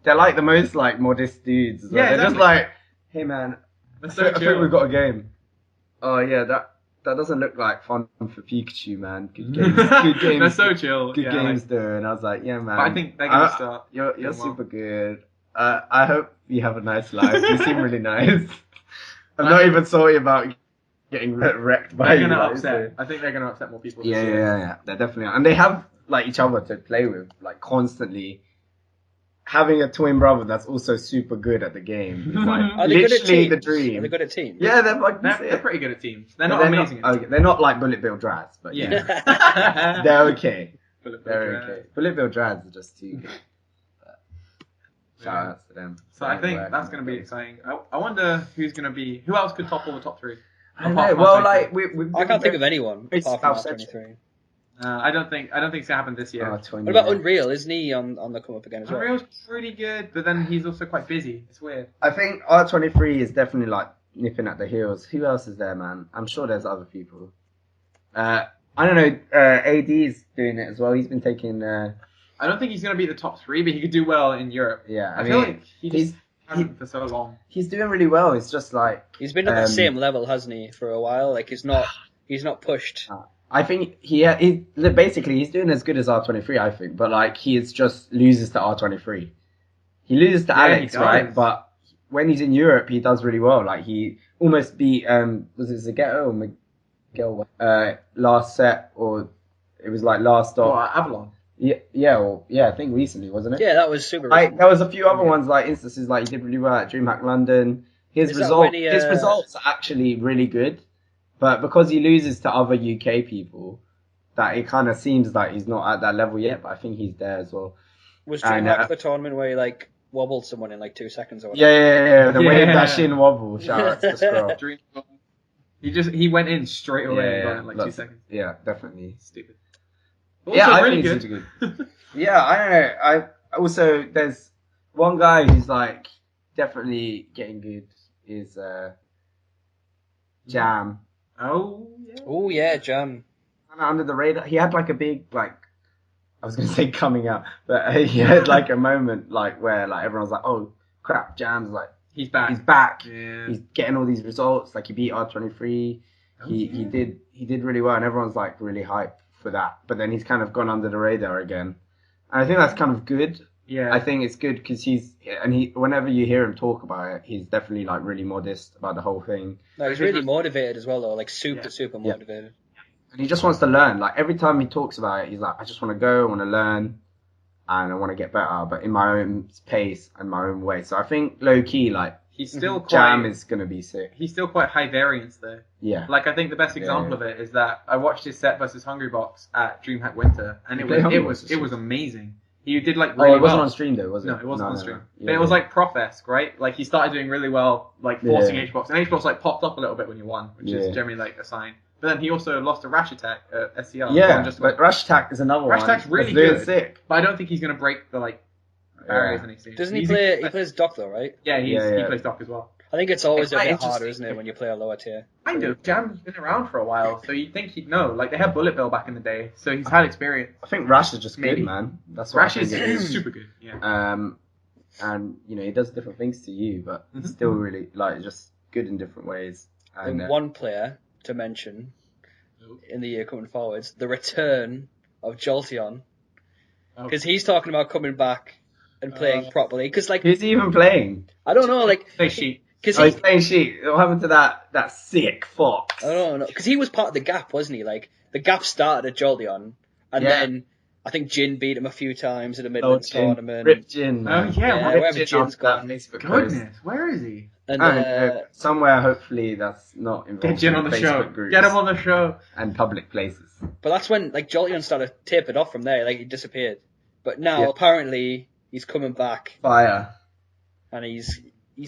S2: They're like the most like modest dudes.
S3: Yeah,
S2: they're just like, hey man, I think we've got a game. Oh yeah, that doesn't look like fun for Pikachu, man. Good games. Good games.
S3: They're so chill.
S2: Good games though, and I was like, yeah man.
S3: But I think they're gonna start.
S2: You're super good. I hope you have a nice life. You seem really nice. I'm not even sorry about getting wrecked by you.
S3: I think they're gonna upset more people.
S2: Yeah. They definitely are, and they have like each other to play with, like constantly. Having a twin brother that's also super good at the game is like literally the dream.
S1: Are they good at teams?
S2: Yeah, they're
S3: pretty good at teams. They're not amazing.
S2: They're not like Bullet Bill Draz, but yeah, they're okay. Bullet Bill Draz is just too good. Shout outs to them.
S3: So I think that's going to be exciting. I wonder who's going to be. Who else could topple the top 3?
S2: I don't know. Well, like
S1: I can't think of anyone apart from R23.
S3: I don't think it's gonna happen this year.
S1: What about Unreal? Isn't he on the come up again as well?
S3: Unreal's pretty good, but then he's also quite busy. It's weird.
S2: I think R23 is definitely like nipping at the heels. Who else is there, man? I'm sure there's other people. I don't know. AD's doing it as well. He's been taking.
S3: I don't think he's gonna be the top 3, but he could do well in Europe.
S2: Yeah,
S3: I feel like he's hasn't for so long.
S2: He's doing really well. It's just like
S1: he's been at the same level, hasn't he, for a while? Like he's not pushed.
S2: I think he basically he's doing as good as R23, I think, but like he just loses to R23. He loses to Alex, right? But when he's in Europe, he does really well. Like he almost beat was it Zagetto or Miguel last set, or it was like last stop.
S3: Oh, Avalon.
S2: Yeah, I think recently, wasn't it?
S1: Yeah, that was super.
S2: Like there was a few other ones, like instances like he did really well at DreamHack London. His results are actually really good. But because he loses to other UK people, that it kind of seems like he's not at that level yet. But I think he's there as well.
S1: Was DreamHack the tournament where he like wobbled someone in like 2 seconds or whatever?
S2: Yeah. The wave dash in wobble. Shout out to the scroll.
S3: He went in straight away in like 2 seconds.
S2: Yeah, definitely.
S3: Stupid.
S2: Also I really think he's good. Yeah, I don't know. I also there's one guy who's like definitely getting good is Jam.
S3: Oh
S1: yeah, Jam.
S2: Under the radar, he had like a big like I was gonna say coming out, but he had like a moment like where like everyone's like, oh crap, Jam's like
S3: he's back.
S2: Yeah. He's getting all these results. Like he beat R23. He did really well, and everyone's like really hyped for that. But then he's kind of gone under the radar again, and I think that's kind of good.
S3: Yeah,
S2: I think it's good because whenever you hear him talk about it, he's definitely like really modest about the whole thing.
S1: No, he's really motivated as well, though. Like super motivated.
S2: And he just wants to learn. Like every time he talks about it, he's like, I just want to go, I want to learn, and I want to get better, but in my own pace and my own way. So I think low key, like
S3: he's still
S2: Jam is gonna be sick.
S3: He's still quite high variance though.
S2: Yeah.
S3: Like I think the best example of it is that I watched his set versus Hungrybox at DreamHack Winter, and it was amazing. He did like really well.
S2: Oh, it wasn't on stream though, was it?
S3: No, it wasn't on stream. No. But it was like Prof-esque, right? Like he started doing really well, like forcing HBox, and HBox like popped up a little bit when he won, which is generally like a sign. But then he also lost to Rash Attack at SCR.
S2: Yeah, but Rash Attack is another one.
S3: Rash Attack's really good, sick. But I don't think he's gonna break the like barriers anything.
S1: Doesn't he play? He plays Doc though, right?
S3: Yeah, he plays Doc as well.
S1: I think it's always a bit harder, isn't it, when you play a lower tier?
S3: Kind of. Jam's been around for a while, so you'd think he'd know. Like, they had Bullet Bill back in the day, so he's had experience.
S2: I think Rash is just good, man. That's what
S3: Rash is super good, yeah.
S2: And, you know, he does different things to you, but still really, like, just good in different ways.
S1: And one player to mention in the year coming forwards, the return of Jolteon. Because he's talking about coming back and playing properly. Because like,
S2: who's he even playing?
S1: I don't know. Like,
S3: play Sheep.
S1: Cause
S2: he's playing Sheep. What happened to that sick fox?
S1: I don't know. Because he was part of the Gap, wasn't he? Like the Gap started at Jolteon, and then I think Jin beat him a few times in the Midlands tournament.
S2: Rip Jin.
S1: Wherever Jin's gone.
S3: Goodness, where is he?
S1: And
S2: somewhere, hopefully, that's not involved.
S3: Get Jin on the show. Get him on the show.
S2: And public places.
S1: But that's when like Jolteon started to taper off from there. Like he disappeared. But now apparently he's coming back.
S2: Fire.
S1: And he's.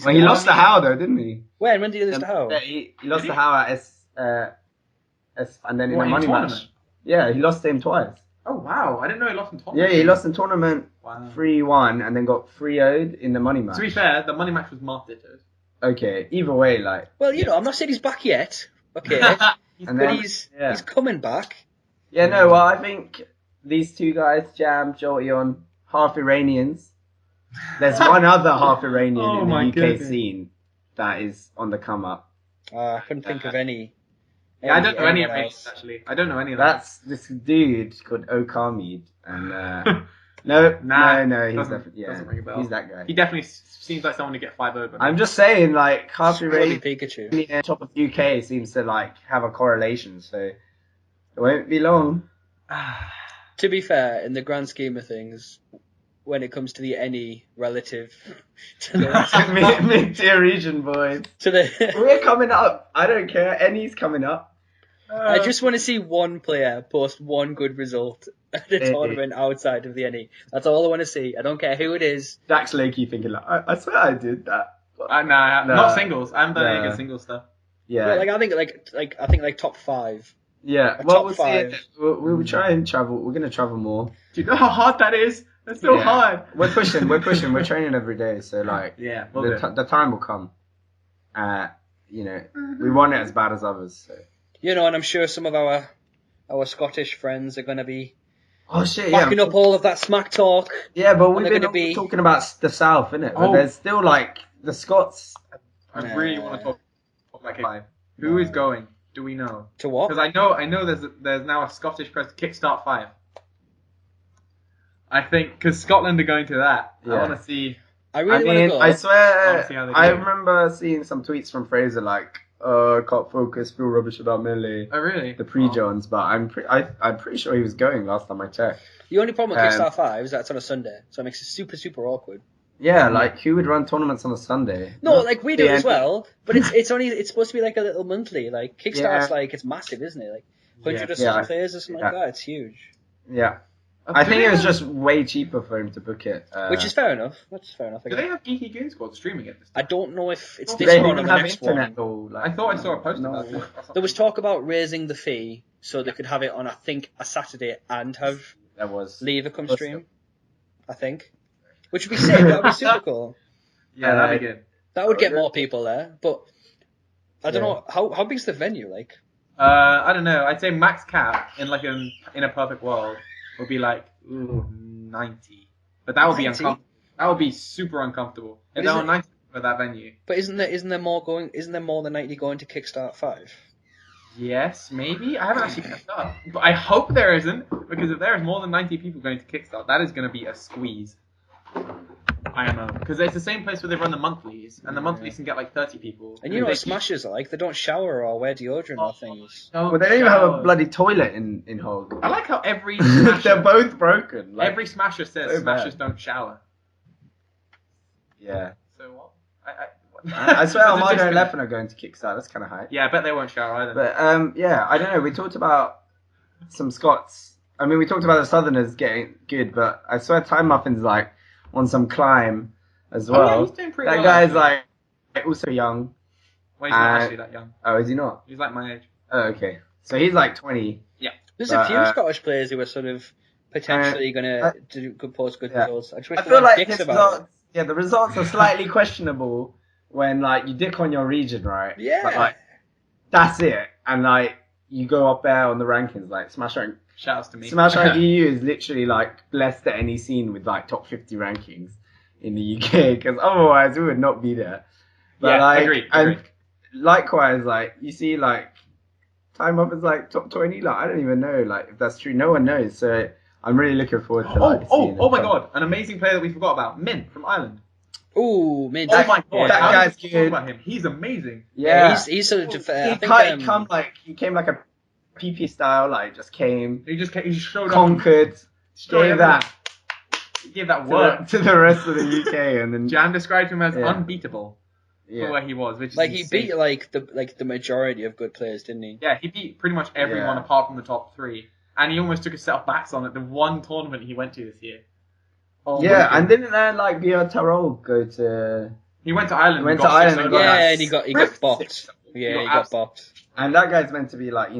S2: Well, he lost the How though, didn't he?
S1: When did he lose the How?
S2: He lost the How at S, and then in the money match. Yeah, he lost to him twice.
S3: Oh wow! I didn't know he lost in tournament.
S2: Yeah, he lost in tournament 3-1 and then got 3-0'd in the money match.
S3: To be fair, the money match was marked dittos.
S2: Okay, either way, like.
S1: Well, I'm not saying he's back yet. Okay, he's coming back.
S2: Yeah, no. Well, I think these two guys, Jam, Jolteon, half Iranians. There's one other half Iranian in the UK scene that is on the come up.
S1: I couldn't think of any.
S3: Yeah, I don't know any Iranians actually. I don't know any of them.
S2: That's this dude called Okameed, and no, he's definitely
S3: doesn't ring a bell.
S2: He's that guy.
S3: He definitely seems like someone to get 5-0.
S2: I'm just saying, like half Iranian
S1: Pikachu,
S2: top of UK seems to like have a correlation, so it won't be long.
S1: To be fair, in the grand scheme of things, when it comes to the any relative to the
S2: mid-tier region boys, we're coming up. I don't care. Any's coming up.
S1: I just want to see one player post one good result at a tournament outside of the any. That's all I want to see. I don't care who it is.
S2: Jack's Lakey thinking like, I swear I did that.
S3: Not singles. I haven't done any good single stuff.
S2: Yeah.
S1: Well, I think top 5.
S2: Yeah. Well, we'll see. We'll try and travel. We're gonna travel more.
S3: Do you know how hard that is? That's so hard.
S2: We're pushing. We're training every day. So like, the time will come. We want it as bad as others. So.
S1: And I'm sure some of our Scottish friends are going to be backing up all of that smack talk.
S2: Yeah, but we've been talking about the South, innit? But there's still like the Scots.
S3: I really want to talk like who is going? Do we know?
S1: To what?
S3: Because I know there's now a Scottish press Kickstart 5. I think because Scotland are going to that. I want to see.
S1: I really want to go.
S2: I swear, I remember seeing some tweets from Fraser like, "Oh, I can't focus, feel rubbish about Melee."
S3: Oh, really?
S2: The pre-Johns, but I'm pretty sure he was going last time I checked.
S1: The only problem with Kickstart 5 is that it's on a Sunday, so it makes it super, super awkward.
S2: Yeah, like who would run tournaments on a Sunday?
S1: No, like we do as well, but it's supposed to be like a little monthly. Like Kickstart's like it's massive, isn't it? Like 100 or something players or something like that. It's huge.
S2: Yeah. I think it was just way cheaper for him to book it.
S1: Which is fair enough. That's fair enough.
S3: Do they have Geeky Goon Squad streaming it this time?
S1: I don't know if it's this one or the next one.
S3: I thought I saw a post about it.
S1: There was talk about raising the fee so they could have it on, I think, a Saturday and have Lever come stream. I think. Which would be sick. That would be super cool.
S3: Yeah, that'd be good.
S1: That would get more people there. But I don't know. How big's the venue? Like?
S3: I don't know. I'd say max cap in a perfect world would be like 90, but that would 90? Be uncomfortable. That would be super uncomfortable. If there were 90 for that venue.
S1: But isn't there more than 90 going to Kickstart 5?
S3: Yes, maybe. I haven't actually kept up, but I hope there isn't, because if there is more than 90 people going to Kickstart, that is going to be a squeeze. IMO, because it's the same place where they run the monthlies, and the monthlies can get like 30 people.
S1: And you know what Smashers are like? They don't shower or wear deodorant or things.
S2: Well, they don't even have a bloody toilet in Hog.
S3: I like how every Smasher,
S2: they're both broken.
S3: Like, every Smasher says so Smashers don't shower.
S2: Yeah.
S3: So what?
S2: I swear Armando and Leffen are going to Kickstart. That's kind of hype.
S3: Yeah, I bet they won't shower either.
S2: But I don't know. We talked about some Scots. I mean, we talked about the Southerners getting good, but I swear Time Muffin's like on some climb as well.
S3: Oh, yeah, he's doing pretty
S2: that
S3: well.
S2: Guy's like also young.
S3: Well, he's not actually that young.
S2: Oh, is he not?
S3: He's like my age.
S2: Oh, okay. So he's like 20.
S3: Yeah.
S1: There's a few Scottish players who are sort of potentially going to post good results. I
S2: feel like the results are slightly questionable when like you dick on your region, right?
S1: Yeah.
S2: But like that's it, and like you go up there on the rankings, like SmashUK.
S3: Shouts to me.
S2: SmashUK EU is literally like blessed at any scene with like top 50 rankings in the UK, because otherwise we would not be there. But
S3: yeah,
S2: like,
S3: agreed.
S2: And likewise, like you see like time up as like top 20. Like I don't even know like if that's true. No one knows. So I'm really looking forward to like seeing
S3: oh my god, an amazing player that we forgot about, Mint from Ireland.
S1: Ooh, Mint.
S3: Oh my god,
S2: that guy's good.
S3: About him. He's amazing.
S1: Yeah, he's sort of.
S2: He came like a PP style, like just came.
S3: He just showed
S2: conquered,
S3: up. Gave that work
S2: to the rest of the UK, and then
S3: Jan described him as unbeatable for where he was, which is
S1: like insane. He beat like the majority of good players, didn't he?
S3: Yeah, he beat pretty much everyone apart from the top 3, and he almost took a set of backs on at the one tournament he went to this year.
S2: Oh, yeah, and didn't like Björn Tyrol go to?
S3: He went to Ireland.
S1: And he got bopped. Yeah, he got bopped.
S2: And that guy's meant to be like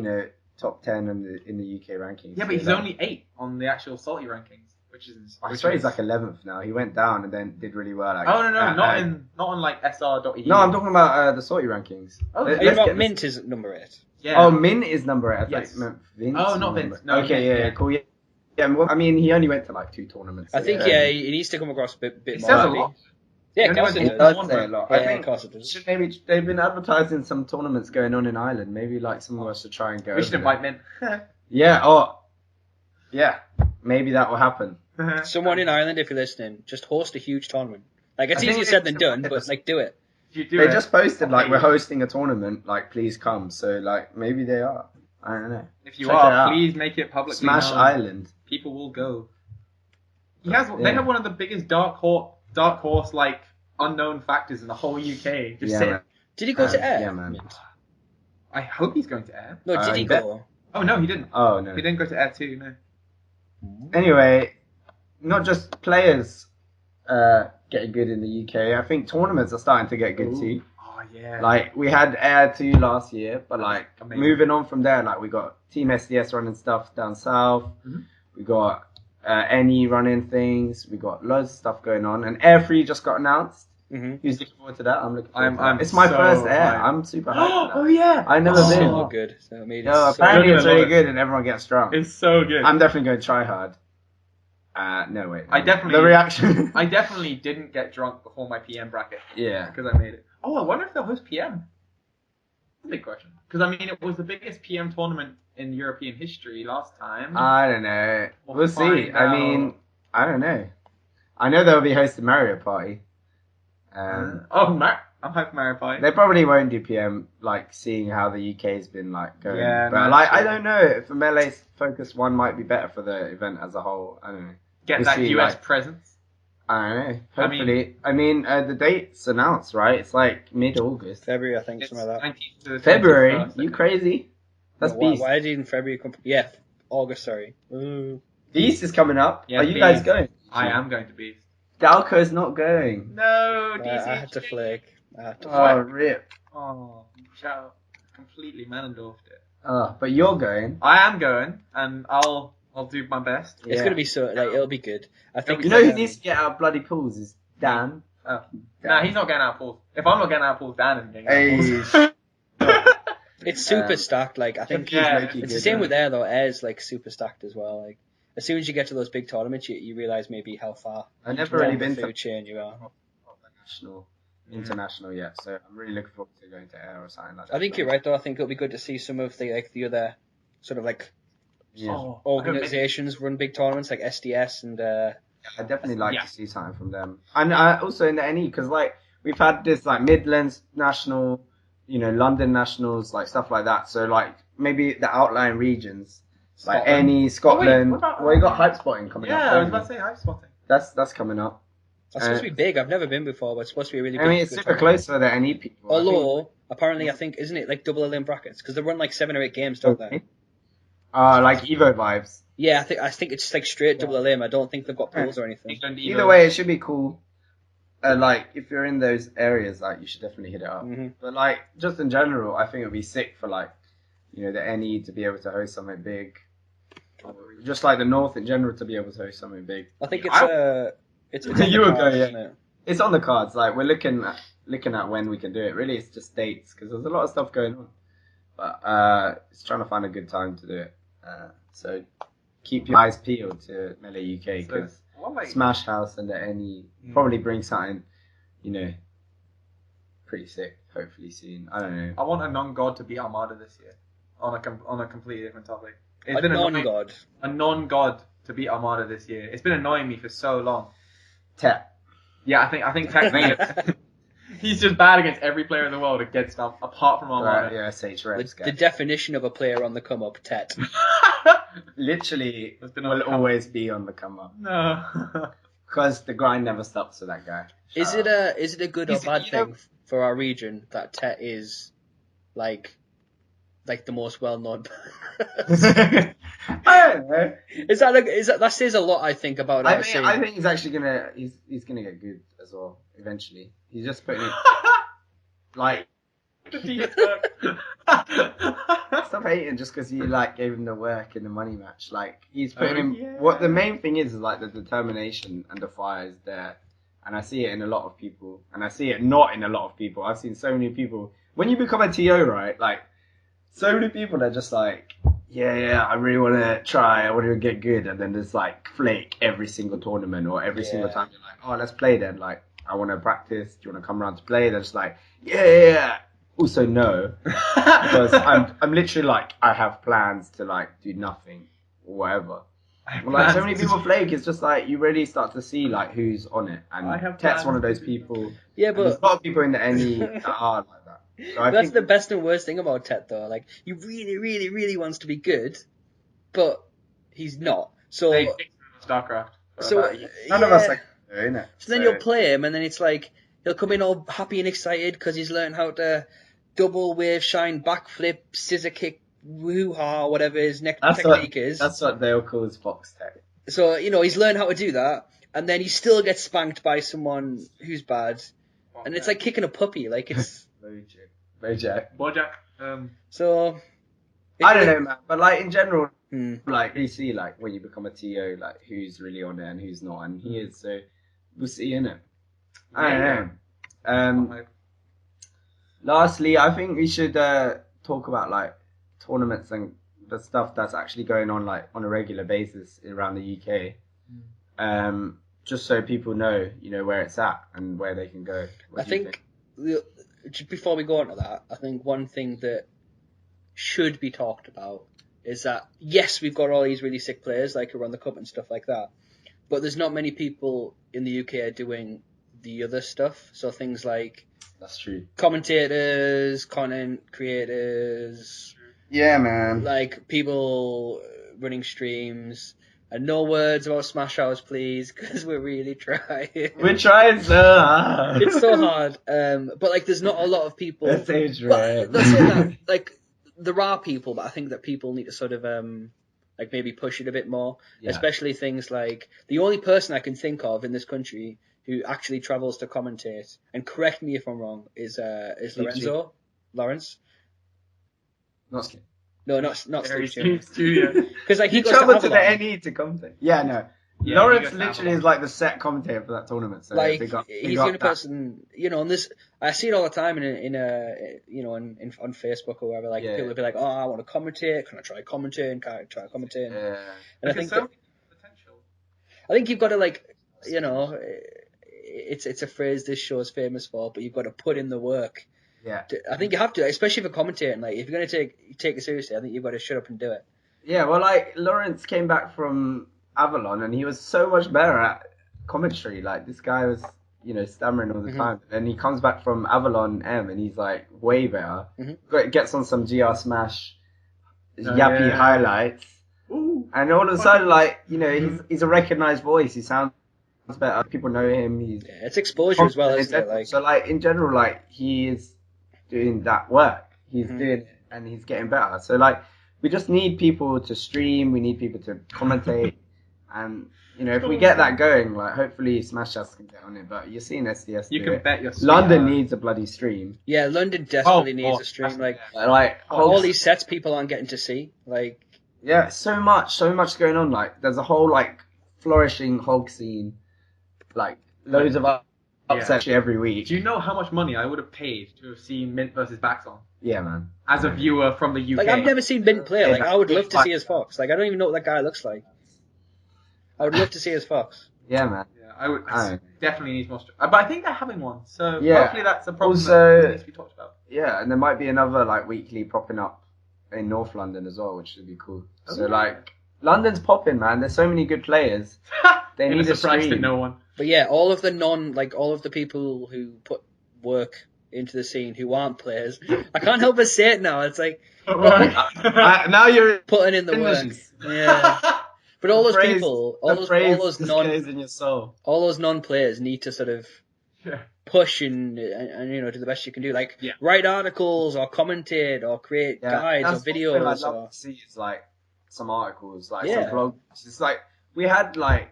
S2: top 10 in the UK rankings.
S3: Yeah, but he's only 8 on the actual salty rankings, which is.
S2: I swear he's like 11th now. He went down and then did really well. Like,
S3: no, not on like SR.EU.
S2: No, I'm talking about the salty rankings.
S1: Oh, about Mint is number 8.
S2: Yeah. Oh, Mint is number 8. I thought meant Vince.
S3: Oh, not Vince. No,
S2: okay, yeah, cool. Yeah, well, I mean, he only went to like 2 tournaments.
S1: I think he needs to come across a bit more.
S3: Says a lot.
S1: Yeah, of course
S2: it does say a lot.
S1: I think
S2: maybe they've been advertising some tournaments going on in Ireland. Maybe like some of us should try and go.
S3: We should invite Mint.
S2: Yeah. Maybe that will happen.
S1: Someone in Ireland, if you're listening, just host a huge tournament. Like it's easier said than done, but like do it.
S2: They just posted like we're hosting a tournament. Like please come. So like maybe they are. I don't know.
S3: If you are, please make it publicly
S2: Smash
S3: known.
S2: Island.
S3: People will go. They have one of the biggest dark horse like unknown factors in the whole UK.
S1: Did he go to Air?
S2: Yeah, man.
S3: I hope he's going to Air.
S1: No, did he go?
S3: Oh no, he didn't.
S2: Oh no,
S3: he didn't go to Air 2. No.
S2: Anyway, not just players getting good in the UK. I think tournaments are starting to get good too.
S3: Oh yeah.
S2: Like we had Air 2 last year, but like moving on from there, like we got Team SDS running stuff down south.
S3: Mm-hmm.
S2: We got NE running things. We got loads of stuff going on, and Air 3 just got announced.
S1: Mm-hmm.
S2: Who's looking forward to that? I'm looking forward to that. It's my first Air.
S3: Hyped.
S2: I'm super hyped.
S3: Oh yeah.
S2: I've never been.
S1: So good. So
S2: apparently it's really good, and everyone gets drunk.
S3: It's so good.
S2: I'm definitely going to try hard. No wait.
S3: The
S2: reaction.
S3: I definitely didn't get drunk before my PM bracket.
S2: Yeah.
S3: Because I made it. Oh, I wonder if they'll host PM. That's a big question. Because I mean, it was the biggest PM tournament in European history last time.
S2: I don't know. We'll see. I mean, I don't know. I know they'll be hosting Mario Party.
S3: I'm hyped for Mario Party.
S2: They probably won't do PM, like seeing how the UK's been like going.
S3: Yeah,
S2: but like I don't know if a Melee focused one might be better for the event as a whole. I don't know.
S3: Get that US presence.
S2: I don't know. Hopefully, I mean the date's announced, right? It's like mid-August.
S1: February, I think, something like that.
S3: 19th to
S2: February? You crazy? That's Beast.
S1: Why didn't February come? Yeah, August. Sorry. Ooh.
S2: Beast is coming up.
S3: Yeah,
S2: are you guys going?
S3: I am going to Beast.
S2: Dalco's not going.
S3: No, DCJ.
S1: I had to flake.
S2: Oh, rip.
S3: Oh, shout! Completely Manendorfed it.
S2: But you're going.
S3: I am going, and I'll do my best.
S1: It's gonna be so it'll be good. I think.
S2: You know who needs to get out of bloody pools is Dan.
S3: Oh. No, he's not getting out of pools. If I'm not getting out of pools, Dan isn't getting out of pools.
S1: It's super stacked. Like I think it's the same with Air though. Air's like super stacked as well. Like as soon as you get to those big tournaments, you realize maybe how far.
S2: I've never really been
S1: to the food chain you are.
S2: International yet, so I'm really looking forward to going to Air or something like that.
S1: I think you're right though. I think it'll be good to see some of the other sort of like organizations run big tournaments like SDS and.
S2: I'd definitely like to see something from them, and also in the NE because like we've had this like Midlands National, London Nationals, like stuff like that. So like maybe the outlying regions, Scotland. Like NE, Scotland. You got Hype Spotting coming up.
S3: Yeah, I was about to say Hype Spotting.
S2: That's coming up.
S1: That's supposed to be big. I've never been before, but it's supposed to be really big.
S2: I mean, it's super close for the NE people.
S1: Although, apparently, I think, isn't it like double elim brackets? Because they run like 7 or 8 games, don't they?
S2: Like Evo vibes.
S1: Yeah, I think it's like straight double elim. I don't think they've got pools or anything.
S2: Either way, it should be cool. Like, if you're in those areas, like, you should definitely hit it up.
S1: Mm-hmm.
S2: But, like, just in general, I think it would be sick for, like, the NE to be able to host something big. Just like the North in general to be able to host something big.
S1: I think it's on
S2: you
S1: the
S2: will
S1: cards,
S2: go,
S1: isn't it?
S2: It's on the cards. Like, we're looking at when we can do it. Really, it's just dates because there's a lot of stuff going on. But it's trying to find a good time to do it. So keep your eyes peeled to Melee UK because Smash House and the NE probably bring something, pretty sick. Hopefully soon. I don't know.
S3: I want a non-god to be Armada this year. on a completely different topic.
S1: It's been non-god.
S3: A non-god to beat Armada this year. It's been annoying me for so long.
S2: Tet.
S3: Yeah, I think Tet. He's just bad against every player in the world against stuff apart from Armada.
S2: Yeah, SH Reps,
S1: the definition of a player on the come up, Tet.
S2: Literally will always be on the come up.
S3: No.
S2: Because the grind never stops with that guy.
S1: Is it a good or bad thing for our region that Tet is like the most well known?
S2: I don't know.
S1: Is that says a lot? I think about.
S2: I think he's actually he's gonna get good as well eventually. He's just putting it like. Stop hating just because you gave him the work in the money match. Like he's putting him. Yeah. What the main thing is like the determination and the fire is there, and I see it in a lot of people, and I see it not in a lot of people. I've seen so many people when you become a TO, right? Like so many people are just like, yeah, I really want to try, I want to get good, and then there's like flake every single tournament or every single time you're like, oh, let's play then. Like I want to practice. Do you want to come around to play? They're just like, yeah. Also no, because I'm literally like I have plans to like do nothing or whatever. Like so many people flake. It's just like you really start to see like who's on it, and Tet's one of those people.
S1: Yeah, but
S2: there's a lot of people in the NE that are like that. So
S1: that's the best and worst thing about Tet though. Like he really, really, really wants to be good, but he's not. So
S3: StarCraft.
S2: So none of us like doing it.
S1: So then you'll play him, and then it's like he'll come in all happy and excited because he's learned how to double wave shine, backflip, scissor kick, woo-ha, whatever his technique is.
S2: That's what they'll call his Fox tech.
S1: So, he's learned how to do that, and then he still gets spanked by someone who's bad. And it's like kicking a puppy, like it's...
S2: Bojack.
S1: So...
S2: I don't know, man, but like in general, like you see like when you become a TO, like who's really on it and who's not, and he is, so we'll see, innit? I don't know. Lastly, I think we should talk about like tournaments and the stuff that's actually going on like on a regular basis around the UK. Just so people know, where it's at and where they can go.
S1: I think just before we go on to that, I think one thing that should be talked about is that yes, we've got all these really sick players like who run the cup and stuff like that, but there's not many people in the UK are doing the other stuff. So things like
S2: that's true.
S1: Commentators, content creators.
S2: Yeah, man.
S1: Like people running streams. And no words about Smash House, please, because we're really trying.
S2: We're trying so hard.
S1: It's so hard. But like, there's not a lot of people.
S2: That's right.
S1: That's that, like, there are people, but I think that people need to sort of like maybe push it a bit more. Yeah. Especially things like the only person I can think of in this country who actually travels to commentate, and correct me if I'm wrong, is Lawrence. No, not Studio. Because like he
S2: travelled to the NE to commentate. Yeah, no. Yeah, Lawrence literally is like the set commentator for that tournament. So
S1: like he's the only person, and this I see it all the time in on Facebook or wherever. Like people will be like, "Oh, I want to commentate. Can I try commentating? Can I try commentating?"
S2: Yeah.
S1: And I think that potential. I think you've got to it's a phrase this show is famous for, but you've got to put in the work.
S2: Yeah.
S1: I think you have to, especially for commentating. Like, if you're going to take it seriously, I think you've got to shut up and do it.
S2: Yeah, well, like, Lawrence came back from Avalon, and he was so much better at commentary. Like, this guy was, stammering all the time. And he comes back from Avalon M, and he's, like, way better. Gets on some GR Smash, yappy highlights.
S3: Ooh.
S2: And all of a sudden, like, he's a recognized voice. He sounds better. People know him.
S1: It's exposure as well, isn't it? Like,
S2: so, like, in general, like, he is doing that work. He's doing it and he's getting better. So like we just need people to stream, we need people to commentate, and if we get that going, like hopefully SmashUK can get on it. But you're seeing SDS
S3: you can bet your
S2: London needs a bloody stream.
S1: Yeah, London desperately needs a stream. Like all these sets people aren't getting to see. Like
S2: so much going on. Like there's a whole like flourishing Hog scene, like loads of upsets every week.
S3: Do you know how much money I would have paid to have seen Mint versus Baxon?
S2: Yeah, man.
S3: As a viewer from the UK.
S1: Like, I've never seen Mint play. Like, I would love to see his Fox. Like, I don't even know what that guy looks like. I would love to see his Fox.
S2: Yeah, man.
S3: Yeah, I would. Definitely needs more. But I think they're having one, so hopefully that's a problem that needs to be talked about.
S2: Yeah, and there might be another like weekly propping up in North London as well, which would be cool. So like, London's popping, man. There's so many good players. They need a
S3: surprise to
S2: stream.
S3: no one.
S1: But yeah, all of the people who put work into the scene who aren't players. I can't help but say it now. It's like
S2: now you're
S1: putting in the work. Yeah. But all those people, all those non-players need to sort of push and do the best you can do. Like write articles or commentate or create guides or videos.
S2: I'd love to see is like some articles, like some blogs. It's like we had like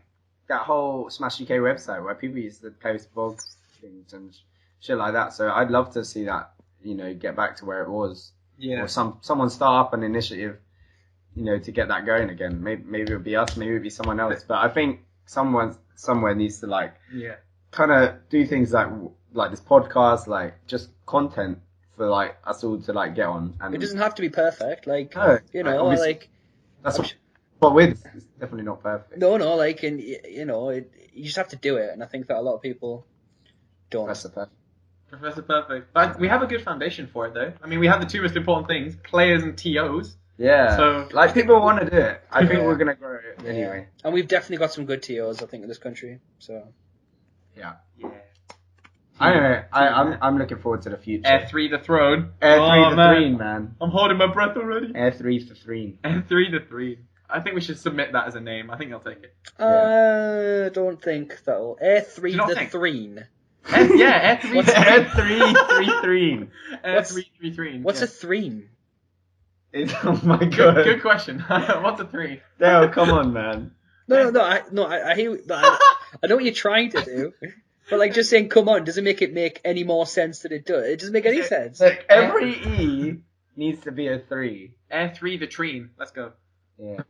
S2: that whole SmashUK website where people used to post blog things and shit like that. So I'd love to see that, get back to where it was. Yeah. Or someone start up an initiative, to get that going again. Maybe it'll be us, maybe it'll be someone else. But I think someone somewhere needs to kind of do things like this podcast, like just content for like us all to like get on. And
S1: it doesn't have to be perfect, that's
S2: what we're. It's definitely not perfect.
S1: No, you just have to do it, and I think that a lot of people don't.
S3: Professor Perfect. But we have a good foundation for it, though. I mean, we have the two most important things: players and TOs.
S2: Yeah. So people want to do it. I think we're gonna grow it anyway.
S1: And we've definitely got some good TOs, I think, in this country. So.
S2: Yeah. I don't know. I'm looking forward to the future.
S3: Air 3 the throne.
S2: Air 3 the threen, man.
S3: I'm holding my breath already.
S2: Air 3 the threen.
S3: Air 3 the threen. I think we should submit that as a name. I think I'll take it.
S1: I don't think that'll. Air 3 the threen.
S3: Air 3
S2: Air 3 threen.
S3: Air 3 threen.
S1: What's a threen?
S2: Oh my god.
S3: Good question. What's a threen?
S2: Dale, come on, man.
S1: No. I hear. I know what you're trying to do, but like just saying "come on" doesn't make it make any more sense than it does. It doesn't make any sense.
S2: Like every E needs to be a 3.
S3: Air 3 the treen. Let's go.
S2: Yeah.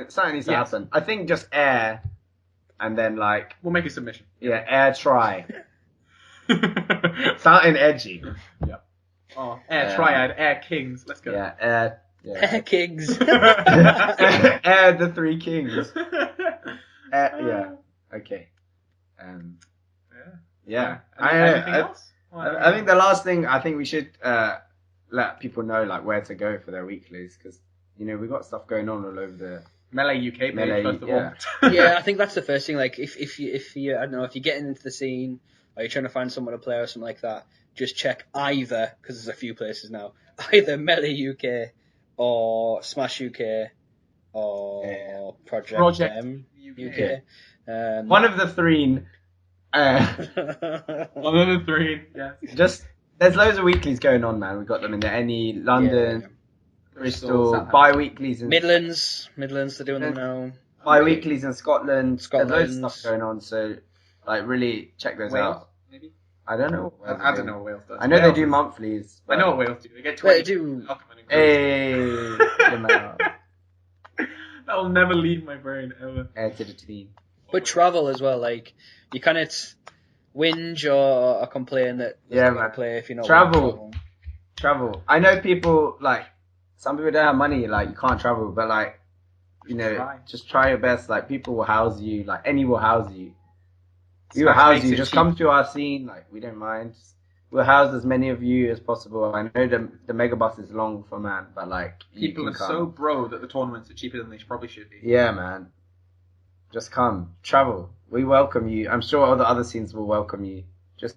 S2: Something needs to happen. I think just air, and then like
S3: we'll make a submission.
S2: Yeah, air try. Something edgy.
S3: Yeah. Oh, air triad, air kings. Let's go.
S2: Yeah, air. Yeah.
S1: Air kings.
S2: Air the 3 kings. Yeah. Okay. Yeah.
S3: Anything else?
S2: I think the last thing, I think we should let people know like where to go for their weeklies, because we got stuff going on all over the
S3: Melee UK page, first of
S1: all. Yeah, I think that's the first thing. Like if you I don't know, if you're getting into the scene or you're trying to find someone to play or something like that, just check either, because there's a few places now, either Melee UK or SmashUK or Project M UK.
S2: One of the three.
S3: One of the three. Yeah.
S2: Just there's loads of weeklies going on, man. We got them in the NE, London, Bristol, bi-weeklies in
S1: Midlands. They're doing them now.
S2: Bi-weeklies in Scotland. There's loads of stuff going on, so like really check those out.
S3: Maybe.
S2: I don't know.
S3: I don't know what Wales does.
S2: I know they do monthlies.
S3: I know what Wales do. They get 20.
S1: They do.
S2: Hey.
S3: That will never leave my brain ever.
S2: Air to the team.
S1: But travel as well, like you cannot whinge or complain that
S2: there's no
S1: play if you're not
S2: travel. I know people like some people don't have money, like you can't travel, but like just try your best. Like people will house you, like any will house you. We will house you. Just come to our scene, like we don't mind. We'll house as many of you as possible. I know the mega bus is long for man, but like
S3: people are so bro that the tournaments are cheaper than they probably should be.
S2: Yeah, man. Just come, travel. We welcome you. I'm sure all the other scenes will welcome you. Just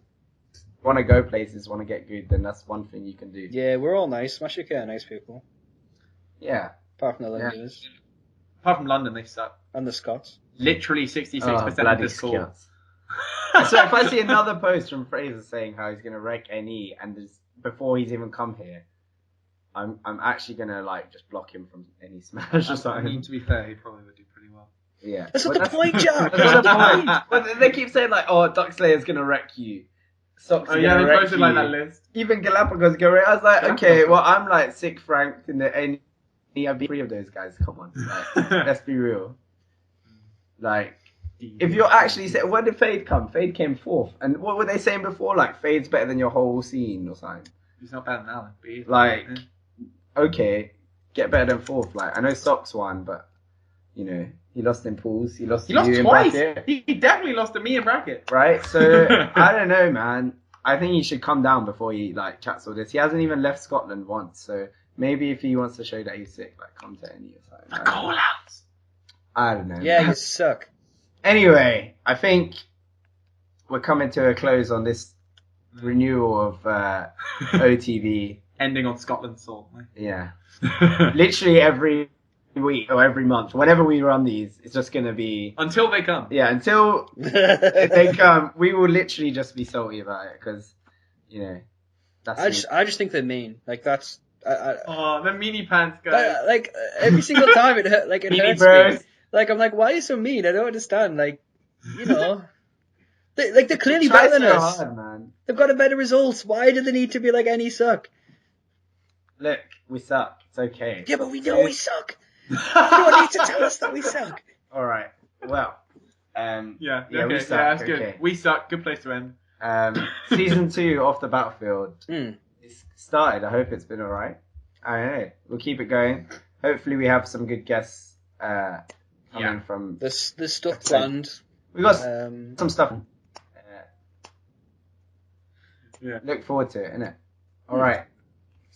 S2: want to go places, want to get good, then that's one thing you can do.
S1: Yeah, we're all nice. SmashUK are nice people.
S2: Yeah.
S1: Apart from the Londoners.
S3: Apart from London, they suck.
S1: And the Scots.
S3: Literally 66% of the score.
S2: So if I see another post from Fraser saying how he's going to wreck NE and before he's even come here, I'm actually going to like just block him from any Smash or something.
S3: I mean, to be fair, he probably would do pretty well.
S2: Yeah.
S1: That's not the point, Jack!
S2: That's the point! But they keep saying like, oh, Duckslayer's going to wreck you. Socks
S3: they posted like that list.
S2: Even Galapagos go right. I was like, okay, well, I'm like 6th ranked in the NE. I've beat 3 of those guys. Come on. Like, let's be real. Like, if you're actually saying, where did Fade come? Fade came 4th. And what were they saying before? Like, Fade's better than your whole scene or something.
S3: He's not better than Alan.
S2: Like, okay, get better than 4th. Like, I know Socks won, but, he lost in pools. He lost
S3: twice.
S2: In bracket.
S3: He definitely lost to me in bracket.
S2: Right? So, I don't know, man. I think he should come down before he, like, chats all this. He hasn't even left Scotland once, so Maybe if he wants to show that he's sick, like come to any or something.
S3: Call outs.
S2: I don't know.
S1: Yeah, you suck.
S2: Anyway, I think we're coming to a close on this renewal of OTV.
S3: Ending on Scotland's soul.
S2: Yeah. Literally every week or every month, whenever we run these, it's just going to be...
S3: Until they come.
S2: Yeah, until they come, we will literally just be salty about it because, you know, that's...
S1: I just think they're mean. Like, that's...
S3: Oh, the meanie pants guy.
S1: Like, every single time it hurts me. Like, I'm like, why are you so mean? I don't understand. Like, you know... they're clearly better than us.
S2: Hard, man.
S1: They've got a better results. Why do they need to be like any suck?
S2: Look, we suck. It's okay.
S1: Yeah, but we know we suck. You don't need to tell us that we suck.
S2: All right. Well,
S3: yeah,
S2: okay,
S3: we suck. Yeah, that's good.
S2: Okay.
S3: We suck. Good place to end.
S2: Season 2 off the battlefield. It's started. I hope it's been all right. I don't know. We'll keep it going. Hopefully, we have some good guests coming from.
S1: There's stuff planned.
S2: We got some stuff. Look forward to it, innit? All right.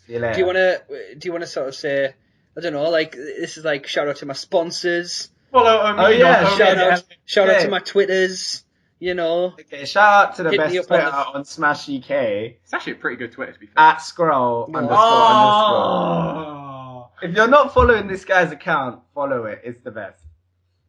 S2: See you later.
S1: Do you wanna sort of say, I don't know, like this is like shout out to my sponsors.
S3: Follow Okameed.
S1: Shout out to my Twitters. You know.
S2: Okay, shout out to the best Twitter on SmashUK.
S3: It's actually a pretty good Twitter to be fair.
S2: At scroll __. If you're not following this guy's account, follow it. It's the best.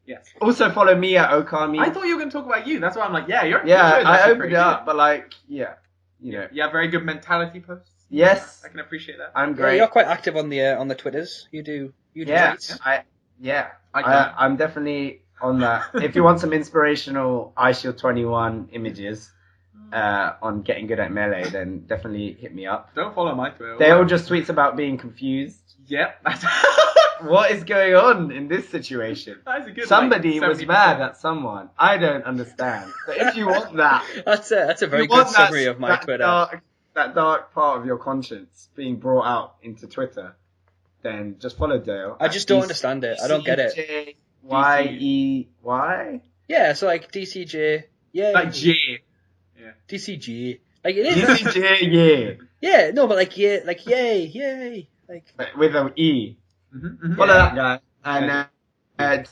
S3: Yes.
S2: Also follow me at Okameed.
S3: I thought you were going to talk about you. That's why I'm like, yeah,
S2: I opened it up, but like, yeah, you know.
S3: You have very good mentality posts.
S2: Yes.
S3: I can appreciate that.
S2: I'm great.
S1: Yeah, you're quite active on the Twitters. You do tweets.
S2: I'm definitely on that. If you want some inspirational iShield 21 images on getting good at melee, then definitely hit me up.
S3: Don't follow my Twitter.
S2: They all just tweets about being confused.
S3: Yep.
S2: What is going on in this situation? Somebody was mad at someone. I don't understand. So if you want that,
S1: that's a very good summary of my Twitter.
S2: That dark part of your conscience being brought out into Twitter, then just follow Dale.
S1: I just don't understand it. I don't get it.
S2: DCJYEY?
S1: Yeah, so like DCJ. Yeah.
S3: Like J.
S1: Yeah. DCJ. Like it is.
S2: DCJ, yeah.
S1: Yeah, no, but like yay. Like
S2: with an E.
S3: Mm-hmm.
S2: Follow that guy. And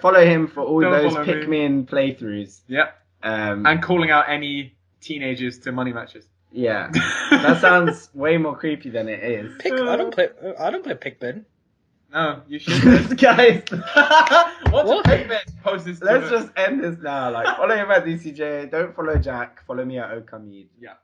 S2: follow him for all those Pikmin playthroughs.
S3: Yep. And calling out any teenagers to money matches.
S2: Yeah. That sounds way more creepy than it is.
S1: I don't play Pikmin.
S3: No, you should.
S2: Guys.
S3: What's a Pikmin? Post this.
S2: Let's just end this now. Like, follow him at DCJ. Don't follow Jack. Follow me at Okameed.
S3: Yeah.